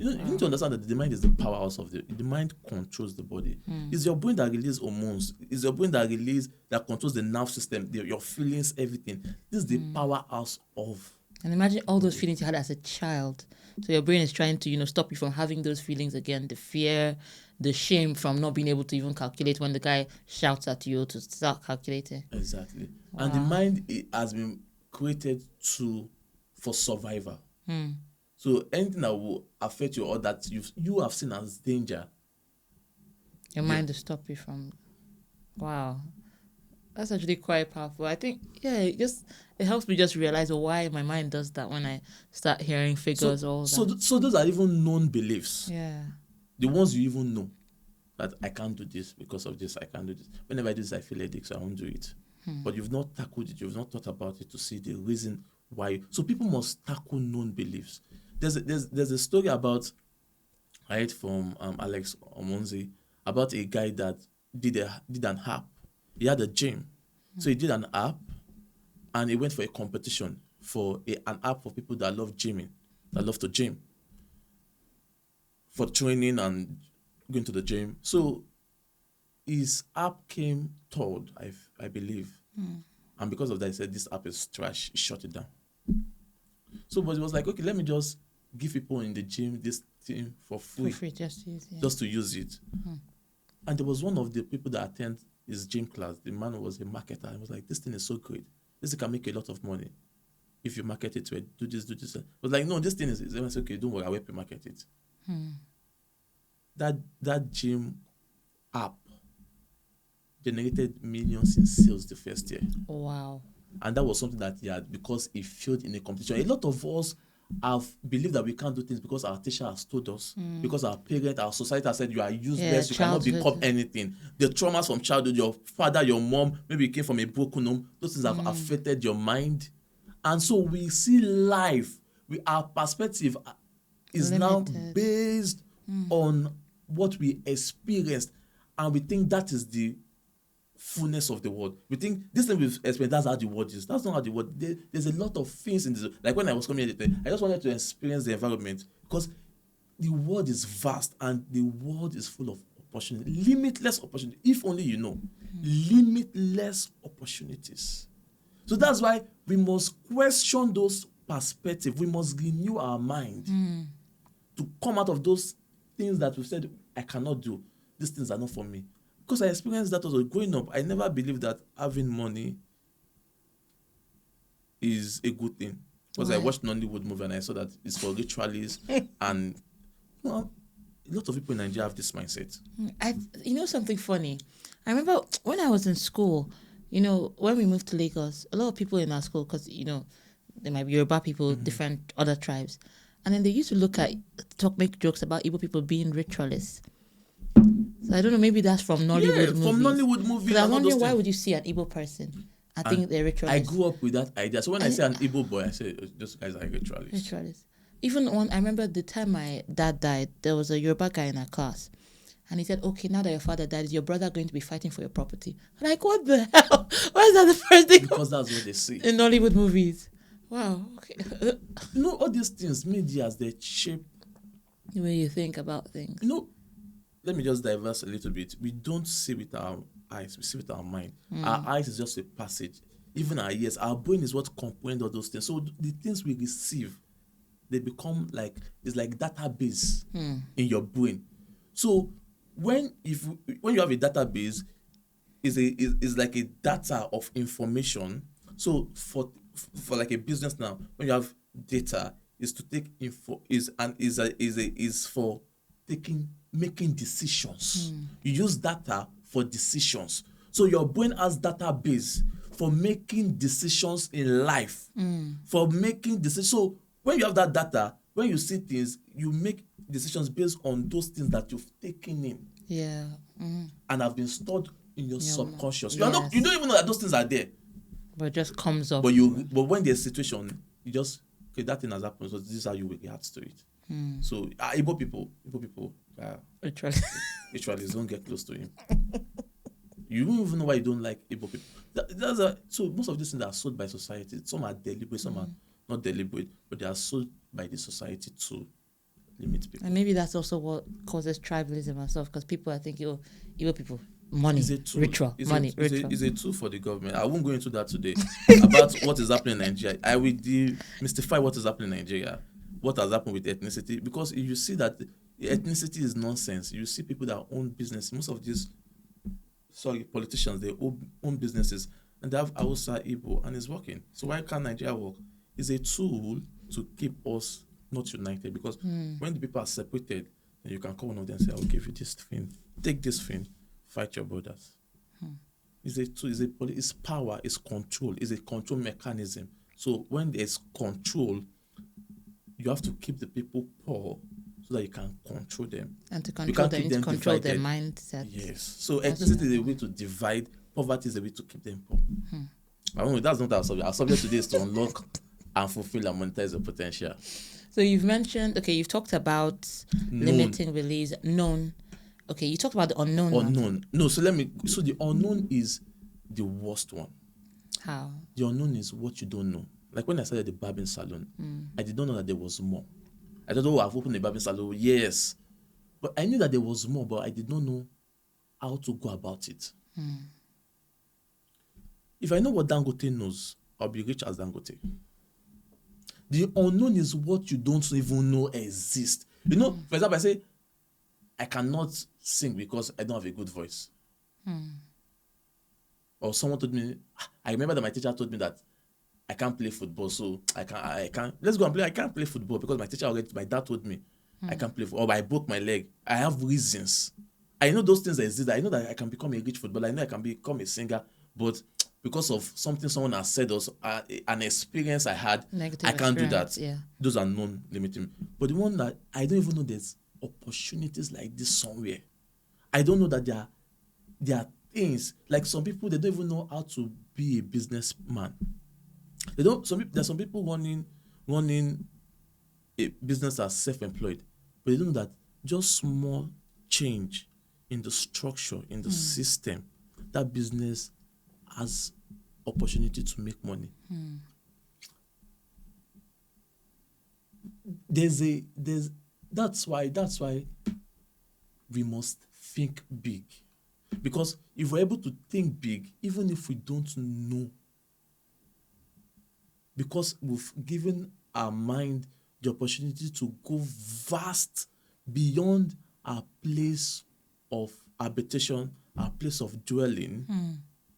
You need to understand that the mind is the powerhouse of the mind controls the body. It's your brain that releases hormones. It's your brain that controls the nerve system, your feelings, everything. This is the powerhouse of. And imagine all those feelings you had as a child. So your brain is trying to, stop you from having those feelings again. The fear, the shame from not being able to even calculate when the guy shouts at you to start calculating. Exactly. Wow. And the mind has been created for survival. So anything that will affect you or that you have seen as danger, your mind will stop you from. Wow. That's actually quite powerful. I think, it helps me just realize why my mind does that when I start hearing figures. So those are even known beliefs. Yeah. The ones you even know, that I can't do this because of this, I can't do this. Whenever I do this, I feel headache, so I won't do it. But you've not tackled it, you've not thought about it to see the reason why. So people must tackle known beliefs. There's a story about, I heard from Alex Omonzi, about a guy that did an app. He had a gym. So he did an app and he went for a competition for an app for people that love gymming, that love to gym, for training and going to the gym. So his app came third, I believe. And because of that, he said, this app is trash. He shut it down. So but he was like, okay, let me just give people in the gym this thing for free. Just to use it. Just to use it. And there was one of the people that attend his gym class. The man was a marketer. He was like, this thing is so great. This thing can make a lot of money. If you market it to it, do this. I was like, no, this thing is okay, don't worry, I'll help you market it. That gym app generated millions in sales the first year. Wow. And that was something that he had because he failed in a competition. A lot of us have believed that we can't do things because our teacher has told us, because our parent, our society has said you are useless, you cannot become anything. The traumas from childhood, your father, your mom, maybe you came from a broken home, those things have affected your mind. And so we see life, our perspective is now based on what we experienced, and we think that is the fullness of the world. We think this thing we've experienced, that's how the world is. That's not how the world. There's a lot of things in this. Like when I was coming here today, I just wanted to experience the environment because the world is vast and the world is full of opportunity, limitless opportunity. If only you know, limitless opportunities. So that's why we must question those perspectives. We must renew our mind to come out of those things that we said I cannot do. These things are not for me. Because I experienced that also growing up. I never believed that having money is a good thing. Because I watched Nollywood movie and I saw that it's for ritualists and well, a lot of people in Nigeria have this mindset. Something funny. I remember when I was in school, when we moved to Lagos, a lot of people in our school, because, there might be Yoruba people, different other tribes. And then they used to make jokes about Igbo people being ritualists. So I don't know, maybe that's from Nollywood movies. From Nollywood movies. Because I'm wondering, why would you see an Igbo person? I think they're ritualists. I grew up with that idea. So when I say an Igbo boy, I say those guys are ritualists. Ritualists. Even I remember the time my dad died, there was a Yoruba guy in our class. And he said, okay, now that your father died, is your brother going to be fighting for your property? I'm like, what the hell? Why is that the first thing? Because that's what they say. In Nollywood movies. Wow, okay. All these things, media, they shape the way you think about things. Let me just diverse a little bit. We don't see with our eyes, we see with our mind. Our eyes is just a passage. Even our ears, our brain is what comprehends all those things. So the things we receive, they become it's like database in your brain. So when you have a database, is like a data of information. So for like a business now, when you have data, is to take info is for making decisions. You use data for decisions. So your brain has database for making decisions in life, for making decisions. So when you have that data, when you see things, you make decisions based on those things that you've taken in. Yeah. And have been stored in your subconscious. You don't even know that those things are there. But it just comes up. But when there's a situation, you just, okay, that thing has happened, so this is how you react to it. So Igbo people, ritualists don't get close to him. You don't even know why you don't like Igbo people. So most of these things are sold by society. Some are deliberate, some are not deliberate, but they are sold by the society to limit people. And maybe that's also what causes tribalism and stuff, because people are thinking, Igbo people, money, ritual, money, ritual. It's a tool for the government. I won't go into that today about what is happening in Nigeria. I will demystify what is happening in Nigeria, what has happened with ethnicity, because if you see that ethnicity is nonsense, you see people that own business. Most of these politicians, they own businesses and they have Hausa, Igbo, and it's working. So why can't Nigeria work? It's a tool to keep us not united, because when the people are separated, then you can call one of them and say, I'll give you this thing, take this thing, fight your brothers. It's a tool, it's power, it's control, it's a control mechanism. So when there's control, you have to keep the people poor so that you can control them. And to control them, you need to control their mindset. Yes. So ethnicity is a way to divide, poverty is a way to keep them poor. I don't know, that's not our subject. Our subject today is to unlock and fulfill and monetize the potential. So you've mentioned, you've talked about limiting release, known. Okay, you talked about the unknown. Unknown. No, so the unknown is the worst one. How? The unknown is what you don't know. Like when I started the barbing salon, I did not know that there was more. I don't know, I've opened a barbing salon, yes. But I knew that there was more, but I did not know how to go about it. If I know what Dangote knows, I'll be rich as Dangote. The unknown is what you don't even know exists. For example, I say, I cannot sing because I don't have a good voice. Or someone told me, I remember that my teacher told me that I can't play football, so I can't. Let's go and play. I can't play football because my dad told me I can't play football, or I broke my leg. I have reasons. I know those things exist. I know that I can become a rich footballer. I know I can become a singer, but because of something someone has said or an experience I had, I can't do that. Yeah. Those are non-limiting. But the one that I don't even know there's opportunities like this somewhere. I don't know that there are things, like some people, they don't even know how to be a businessman. There's some people running a business as self-employed, but they don't know that just small change in the structure, in the system, that business has opportunity to make money. That's why we must think big. Because if we're able to think big, even if we don't know, because we've given our mind the opportunity to go vast beyond our place of habitation, our place of dwelling,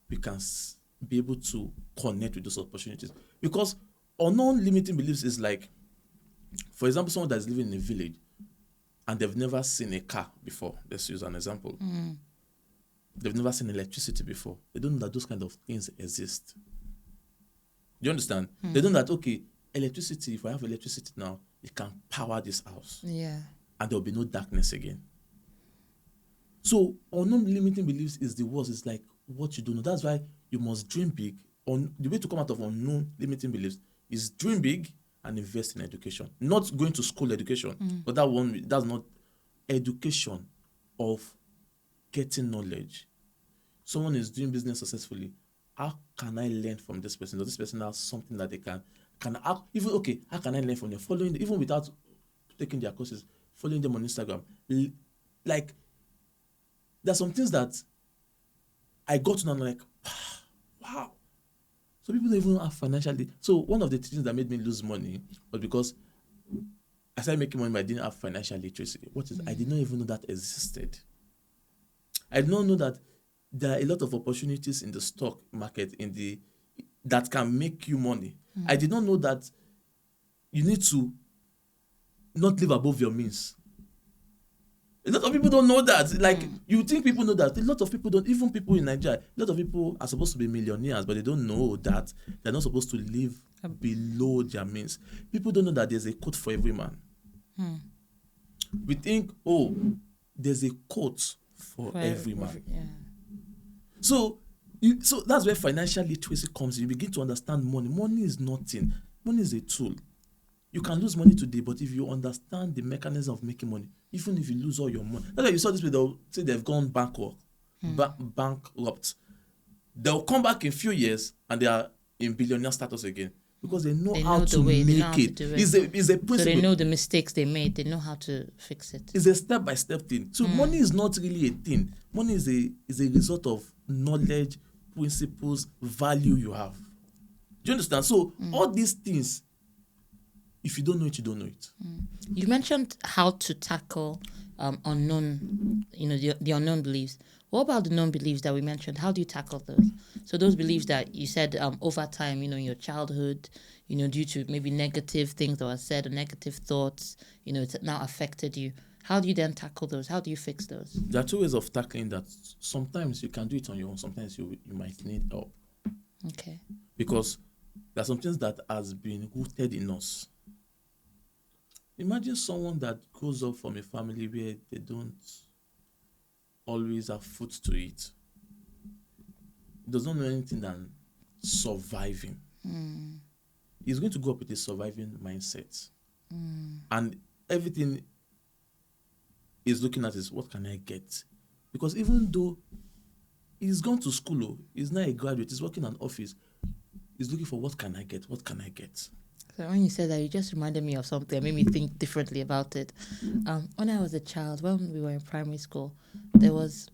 we can be able to connect with those opportunities. Because unknown limiting beliefs is like, for example, someone that's living in a village and they've never seen a car before. Let's use an example. They've never seen electricity before. They don't know that those kind of things exist. Do you understand? They don't know that, okay, electricity, if I have electricity now, it can power this house. Yeah. And there will be no darkness again. So unknown limiting beliefs is the worst. It's like what you don't know. That's why you must dream big. The way to come out of unknown limiting beliefs is dream big and invest in education. Not going to school education, but that's not education of getting knowledge. Someone is doing business successfully. How can I learn from this person? Does this person have something that they can how can I learn from them? Following even without taking their courses, following them on Instagram. Like, there's some things that I got to know, and I'm like, wow. So people don't even have financially. So one of the things that made me lose money was because I started making money, but I didn't have financial literacy. I did not even know that existed. I did not know that there are a lot of opportunities in the stock market that can make you money. I did not know that you need to not live above your means. A lot of people don't know that. Like, you think people know that. A lot of people don't. Even people in Nigeria, a lot of people are supposed to be millionaires, but they don't know that they're not supposed to live below their means. People don't know that there's a coat for every man. We think, there's a coat for every man. Yeah. So that's where financial literacy comes in. You begin to understand money. Money is nothing. Money is a tool. You can lose money today, but if you understand the mechanism of making money, even if you lose all your money, that's why you saw this people, they'll say they've gone bankrupt. They'll come back in a few years and they are in billionaire status again because they know how to make it. It's a principle. So they know the mistakes they made. They know how to fix it. It's a step-by-step thing. So money is not really a thing. Money is a result of knowledge, principles, value you have. Do you understand? So all these things, if you don't know it, you don't know it. You mentioned how to tackle unknown, the unknown beliefs. What about the known beliefs that we mentioned? How do you tackle those? So those beliefs that you said over time, in your childhood, due to maybe negative things that were said or negative thoughts, it's now affected you. How do you then tackle those? How do you fix those? There are two ways of tackling that. Sometimes you can do it on your own. Sometimes you might need help. Okay. Because there are some things that has been rooted in us. Imagine someone that grows up from a family where they don't always have food to eat. Does not know anything than surviving. He's going to grow up with a surviving mindset. And everything he's looking at is, what can I get? Because even though he's gone to school, he's not a graduate, he's working in an office, he's looking for what can I get? What can I get? So when you said that, you just reminded me of something. It made me think differently about it. When I was a child, when we were in primary school, there was,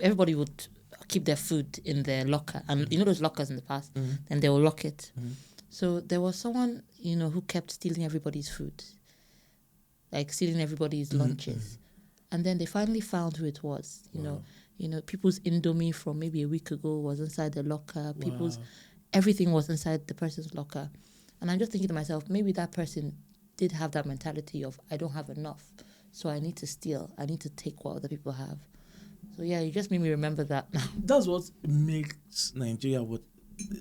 everybody would keep their food in their locker. And those lockers in the past, then they will lock it. So there was someone, who kept stealing everybody's food, like stealing everybody's lunches. And then they finally found who it was. People's Indomie from maybe a week ago was inside the locker. Everything was inside the person's locker. And I'm just thinking to myself, maybe that person did have that mentality of, I don't have enough, so I need to steal. I need to take what other people have. So yeah, you just made me remember that now. That's what makes Nigeria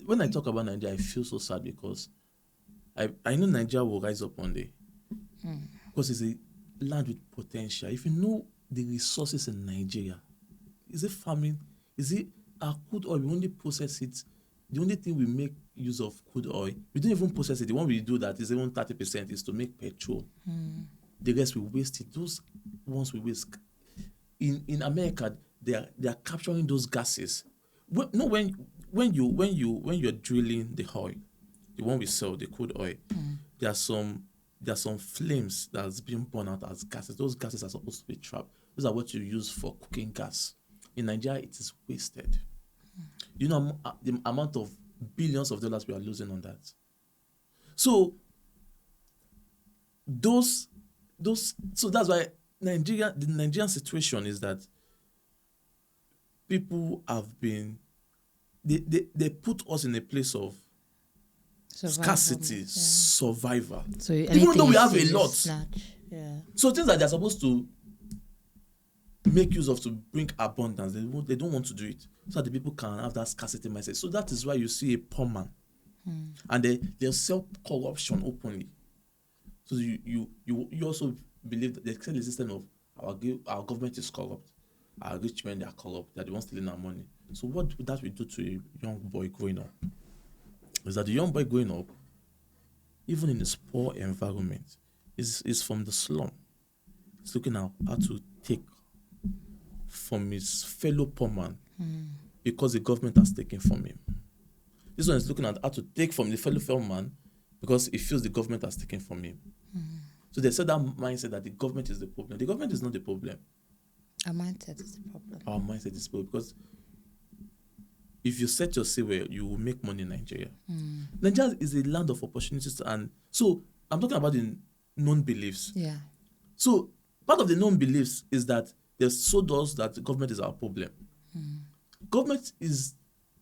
when I talk about Nigeria, I feel so sad because I know Nigeria will rise up one day. Because it's a land with potential. If you know the resources in Nigeria, is it farming? Is it our crude oil? We only process it. The only thing we make use of crude oil, we don't even process it. The one we do that is even 30% is to make petrol. The rest we waste it. Those ones we waste. In America, they are capturing those gases. When you're drilling the oil, the one we sell, the crude oil, there are some flames that's being burned out as gases. Those gases are supposed to be trapped. Those are what you use for cooking gas. In Nigeria, it is wasted. You know the amount of billions of dollars we are losing on that. So so that's why the Nigerian situation is that people have been they put us in a place of scarcity, survival. So even though we have a lot. Snatch. Yeah. So things that they're supposed to make use of to bring abundance, they don't want to do it. So that the people can have that scarcity mindset. So that is why you see a poor man. And they'll sell corruption openly. So you also believe that the extended system of our government is corrupt. Our rich men, they are corrupt. They're the ones stealing our money. So what that will do to a young boy growing up is that the young boy growing up, even in this poor environment, is from the slum. He's looking at how to take from his fellow poor man because the government has taken from him. This one is looking at how to take from the fellow man because he feels the government has taken from him. So they said that mindset that the government is the problem. The government is not the problem. Our mindset is the problem. Our mindset is the problem because if you set your say where you will make money in Nigeria. Nigeria is a land of opportunities, and so I'm talking about the known beliefs. Yeah. So part of the known beliefs is that there's sold us that the government is our problem. Government is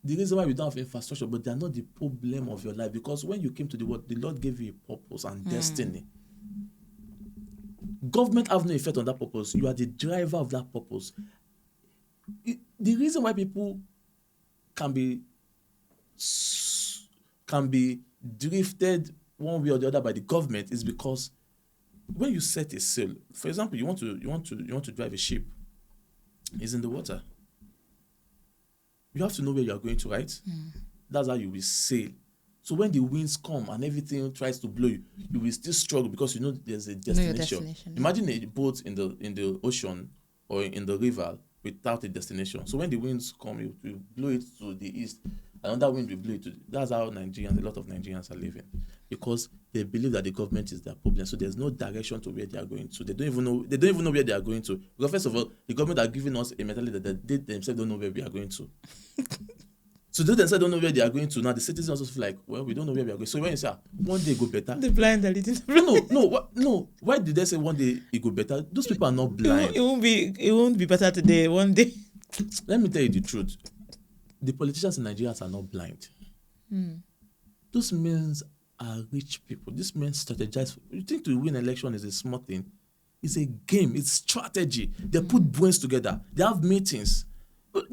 the reason why we don't have infrastructure, but they are not the problem of your life, because when you came to the world, the Lord gave you a purpose and destiny. Government have no effect on that purpose. You are the driver of that purpose. The reason why people can be drifted one way or the other by the government is because when you set a sail, for example, you want to drive a ship, it's in the water. You have to know where you are going to, right? That's how you will sail. So when the winds come and everything tries to blow you, you will still struggle because you know there's a destination. Imagine a boat in the ocean or in the river without a destination. So when the winds come, you will blow it to the east. Another wind will blow it to. That's how a lot of Nigerians are living, because they believe that the government is their problem. So there's no direction to where they are going to. They don't even know where they are going to. Because first of all, the government are giving us a mentality that they themselves don't know where we are going to. So they themselves don't know where they are going to. Now the citizens also feel like, well, we don't know where we are going. So when you say one day it go better, the blind are leading. No. Why did they say one day it go better? Those people are not blind. It won't be better today. One day. Let me tell you the truth. The politicians in Nigeria are not blind. Those men are rich people. These men strategize. You think to win an election is a small thing? It's a game. It's strategy. They put brains together. They have meetings.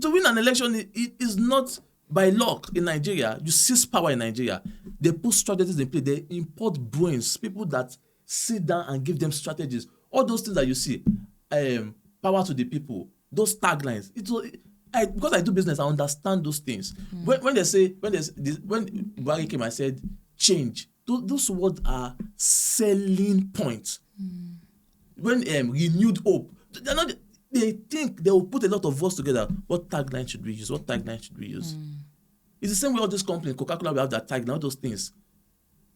To win an election, it is not by luck in Nigeria. You seize power in Nigeria. They put strategies in place. They import brains, people that sit down and give them strategies. All those things that you see, power to the people, those taglines. Because I do business, I understand those things. When Buhari came and said change, those words are selling points. When renewed hope, they think they will put a lot of words together. What tagline should we use? It's the same way all these companies, Coca-Cola, will have that tagline, all those things.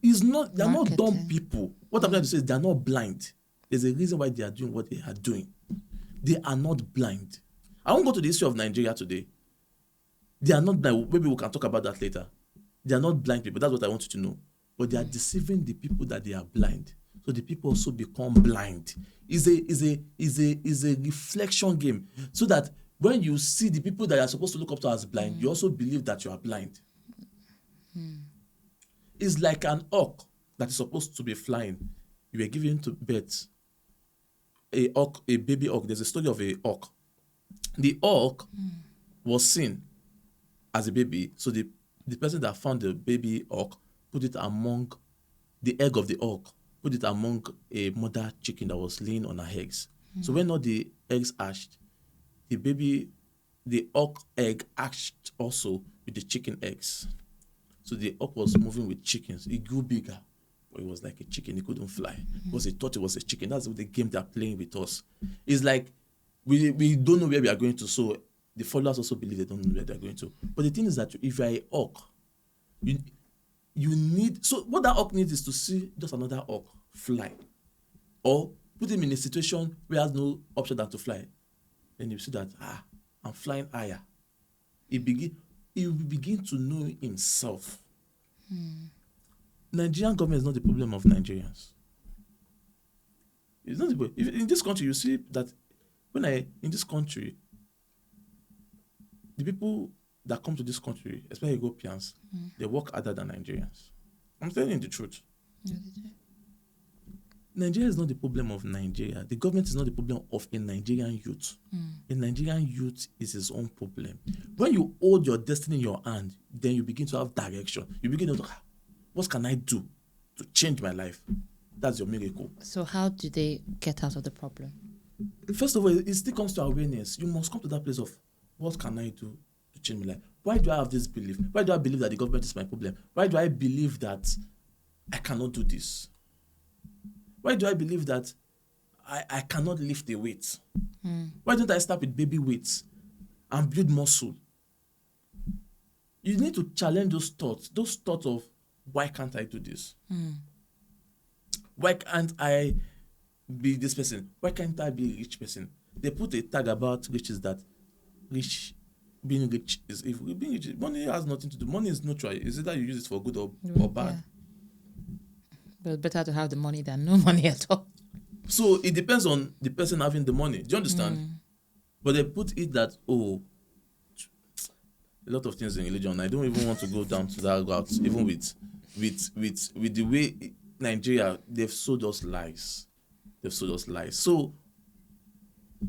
They're not dumb people. What I'm trying to say is they're not blind. There's a reason why they are doing what they are doing. They are not blind. I won't go to the history of Nigeria today. They are not blind. Maybe we can talk about that later. They are not blind people. That's what I want you to know. But they are deceiving the people that they are blind. So the people also become blind. It's a reflection game. So that when you see the people that you are supposed to look up to as blind, you also believe that you are blind. It's like an hawk that is supposed to be flying. You were given to birth a baby hawk. There's a story of a hawk. The hawk was seen as a baby, so the person that found the baby hawk put it among the egg of the hawk, put it among a mother chicken that was laying on her eggs. So when all the eggs hatched, the hawk egg hatched also with the chicken eggs. So the hawk was moving with chickens. It grew bigger, but it was like a chicken. It couldn't fly because it thought it was a chicken. That's the game they're playing with us. It's like we don't know where we are going to, so the followers also believe they don't know where they're going to. But the thing is that if you're a hawk, you need... So what that hawk needs is to see just another hawk fly. Or put him in a situation where he has no option than to fly. Then you see that, I'm flying higher. He will begin to know himself. Nigerian government is not the problem of Nigerians. It's not the problem. In this country, you see that in this country, the people that come to this country, especially Europeans, they work harder than Nigerians. I'm telling you the truth. Nigeria is not the problem of Nigeria. The government is not the problem of a Nigerian youth. A Nigerian youth is his own problem. When you hold your destiny in your hand, then you begin to have direction. You begin to what can I do to change my life? That's your miracle. So how do they get out of the problem? First of all, it still comes to awareness. You must come to that place of what can I do to change my life? Why do I have this belief? Why do I believe that the government is my problem? Why do I believe that I cannot do this? Why do I believe that I cannot lift a weight? Why don't I start with baby weights and build muscle? You need to challenge those thoughts of why can't I do this? Why can't I be this person? Why can't I be a rich person? They put a tag about riches that being rich is evil. Being rich, money has nothing to do. Money is neutral. Is either you use it for good or bad. Yeah. But better to have the money than no money at all. So it depends on the person having the money. Do you understand? But they put it that, a lot of things in religion. I don't even want to go down to that route, even with the way Nigeria, they've sold us lies. So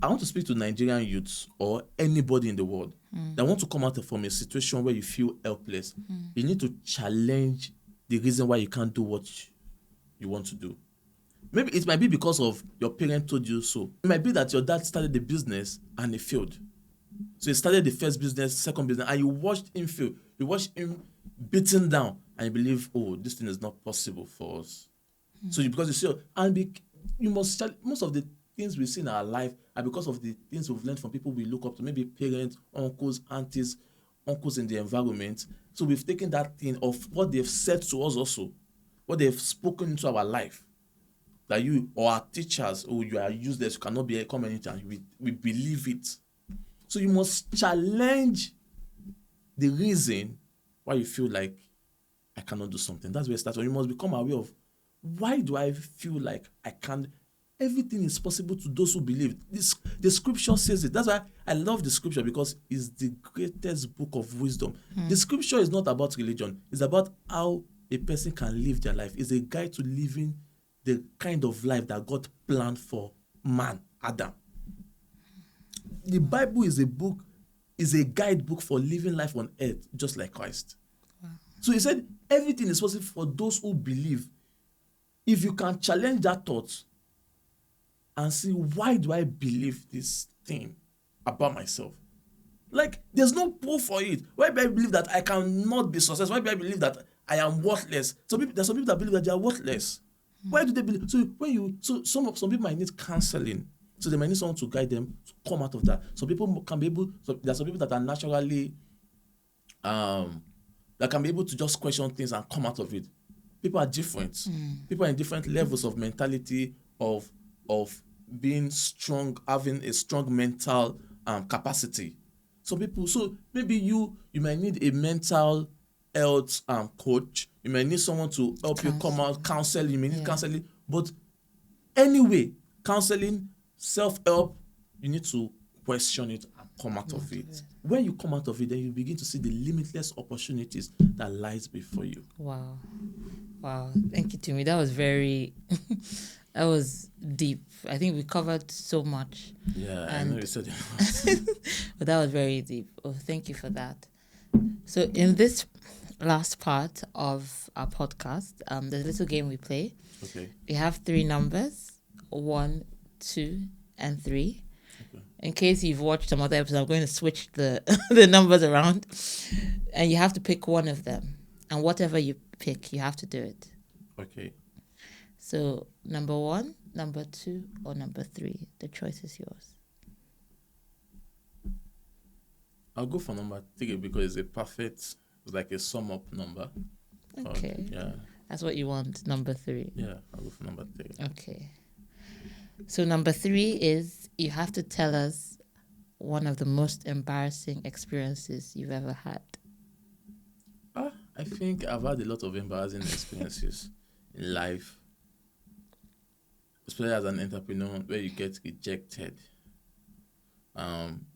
I want to speak to Nigerian youths or anybody in the world that want to come out from a situation where you feel helpless. You need to challenge the reason why you can't do what you want to do. Maybe it might be because of your parent told you so. It might be that your dad started the business and it failed. So he started the first business, second business, and you watched him fail. You watched him beaten down, and you believe, this thing is not possible for us. So because you see, you must most of the things we see in our life are because of the things we've learned from people we look up to, maybe parents, uncles, aunties, uncles in the environment. So we've taken that thing of what they've said to us also, what they've spoken into our life, that you or our teachers, you are useless, you cannot become anything. We believe it. So you must challenge the reason why you feel like I cannot do something. That's where it starts. You must become aware of, why do I feel like I can't? Everything is possible to those who believe. The scripture says it. That's why I love the scripture, because it's the greatest book of wisdom. The scripture is not about religion. It's about how a person can live their life. It's a guide to living the kind of life that God planned for man, Adam. The Bible is a guidebook for living life on earth, just like Christ. Wow. So he said, everything is possible for those who believe. If you can challenge that thought and see, why do I believe this thing about myself? Like, there's no proof for it. Why do I believe that I cannot be successful? Why do I believe that I am worthless? There's some people that believe that they are worthless. Why do they believe? So some people might need counseling. So they might need someone to guide them to come out of that. Some people can be able. So there are some people that are naturally, that can be able to just question things and come out of it. People are different. People are in different levels of mentality, of being strong, having a strong mental capacity. So maybe you might need a mental health coach. You might need someone to help you come out, counseling. You may need counseling. But anyway, counseling, self-help, you need to question it and come out of it. When you come out of it, then you begin to see the limitless opportunities that lies before you. Wow. Thank you, Tumi. That was very, that was deep. I think we covered so much. Yeah, I know you said it. But that was very deep. Oh, thank you for that. So in this last part of our podcast, there's a little game we play. Okay. We have 3 numbers, 1, 2, and 3. Okay. In case you've watched some other episodes, I'm going to switch the the numbers around, and you have to pick one of them. And whatever you pick, you have to do it. Okay. So number 1, number 2, or number 3. The choice is yours. I'll go for number 3 because it's like a sum up number. Okay. Yeah. That's what you want, number 3. Yeah, I'll go for number 3. Okay. So number 3 is, you have to tell us one of the most embarrassing experiences you've ever had. I think I've had a lot of embarrassing experiences in life, especially as an entrepreneur, where you get rejected.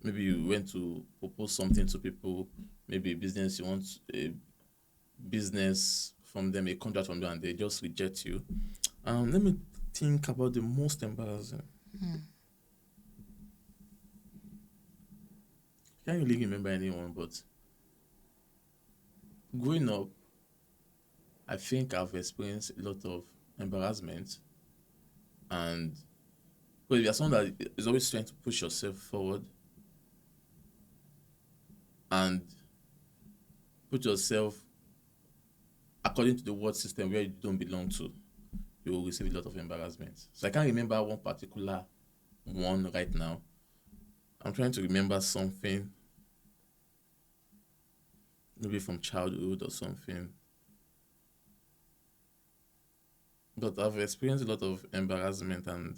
Maybe you went to propose something to people, maybe a business, you want a business from them, a contract from them, and they just reject you. Let me think about the most embarrassing. I can't really remember anyone, but growing up, I think I've experienced a lot of embarrassment, and well, you're someone that is always trying to push yourself forward and put yourself according to the world system where you don't belong to, you will receive a lot of embarrassment. So I can't remember one particular one right now. I'm trying to remember something, maybe from childhood or something. But I've experienced a lot of embarrassment, and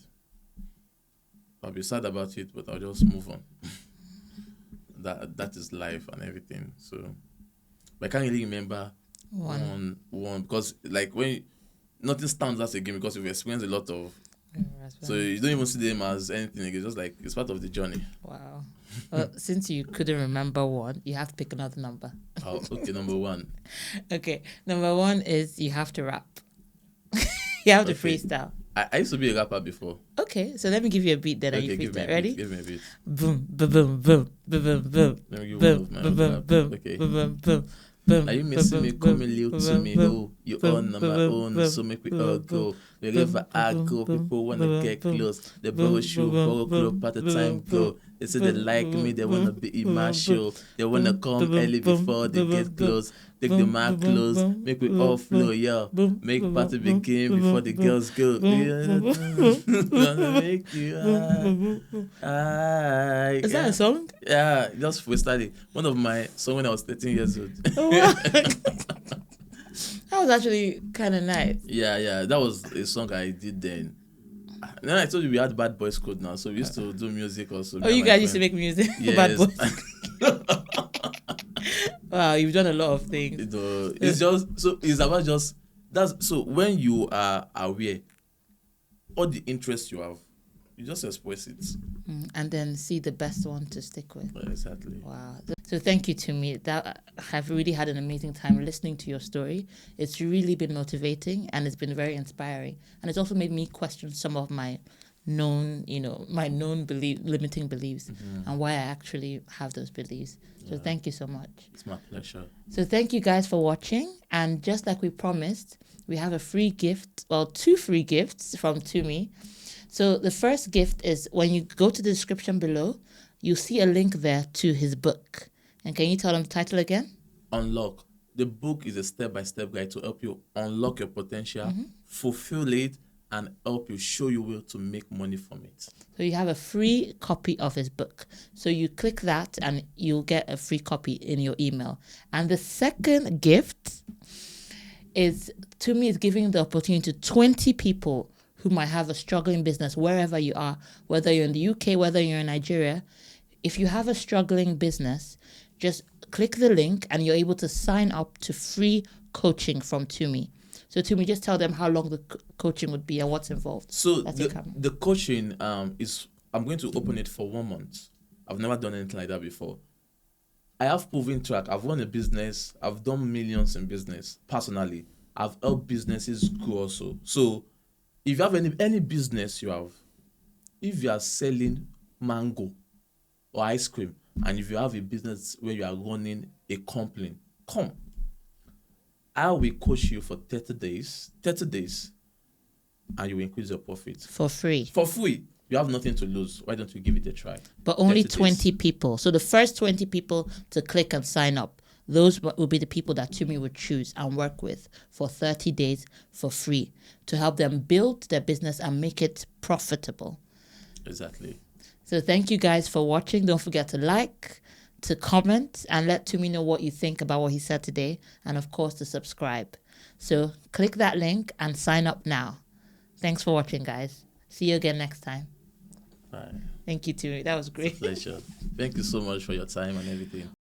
I'll be sad about it, but I'll just move on. that is life and everything. So, but I can't really remember one because like when nothing stands out again because we've experienced a lot of. So you don't even see them as anything. It's just like it's part of the journey. Wow. Well, since you couldn't remember one, you have to pick another number. Oh, okay, number one. Okay, number one is you have to rap. You have to Okay. freestyle. I used to be a rapper before. Okay, so let me give you a beat then and you give me freestyle. a Ready? beat. Give me a beat. Boom, boom, boom, boom, boom, boom, boom. Let me give Boom, one of my boom, own boom, rap. boom, Okay. boom, boom, boom, boom. Are you missing me? Coming little to me, boom, ho. You boom, on my boom, own, boom, so make we boom, all boom, go. Wherever I boom, go, boom, people wanna boom, get boom, close. They boom, borrow shoe, boom, borrow boom, clothes, part the boom, time go. They say they boom, like me, they boom, wanna be in my boom, show. They wanna boom, come boom, early boom, before they boom, get boom, close. Take the boom, mark boom, close, boom, make we boom, all flow, boom, yeah. boom, Make boom, party boom, begin boom, before the boom, girls go. Gonna make you high. Is that a song? Yeah, just freestyle it. One of my song when I was 13 years old. Oh, wow. That was actually kind of nice. Yeah, that was a song I did then. And then I told you we had Bad Boys Code now, so we used to do music also. Oh, you guys used to make music? Bad Yes. boys. Wow, you've done a lot of things. It's just so it's about just that's so when you are aware all the interests you have, you just express it. And then see the best one to stick with. Exactly. Wow. So thank you to me. That I've really had an amazing time listening to your story. It's really been motivating and it's been very inspiring. And it's also made me question some of my known limiting beliefs and why I actually have those beliefs. So thank you so much. It's my pleasure. So thank you guys for watching. And just like we promised, we have a free gift, well, 2 free gifts from Tumi. So the first gift is when you go to the description below, you'll see a link there to his book. And can you tell them the title again? Unlock. The book is a step-by-step guide to help you unlock your potential, fulfill it, and help you show you will to make money from it. So you have a free copy of his book. So you click that and you'll get a free copy in your email. And the second gift is Tumi is giving the opportunity to 20 people who might have a struggling business wherever you are, whether you're in the UK, whether you're in Nigeria. If you have a struggling business, just click the link and you're able to sign up to free coaching from Tumi. So Tumi, just tell them how long the coaching would be and what's involved. So the coaching is, I'm going to open it for 1 month. I've never done anything like that before. I have proven track. I've run a business. I've done millions in business personally. I've helped businesses grow also. So if you have any business you have, if you are selling mango or ice cream, and if you have a business where you are running a company, come. I will coach you for 30 days, and you will increase your profit. For free. For free. You have nothing to lose. Why don't you give it a try? But only 30 20 days. people. So the first 20 people to click and sign up, those will be the people that Tumi would choose and work with for 30 days for free to help them build their business and make it profitable. Exactly. So thank you guys for watching. Don't forget to like, to comment, and let Tumi know what you think about what he said today. And of course, to subscribe. So click that link and sign up now. Thanks for watching, guys. See you again next time. Bye. Thank you, Tumi. That was great. Pleasure. Thank you so much for your time and everything.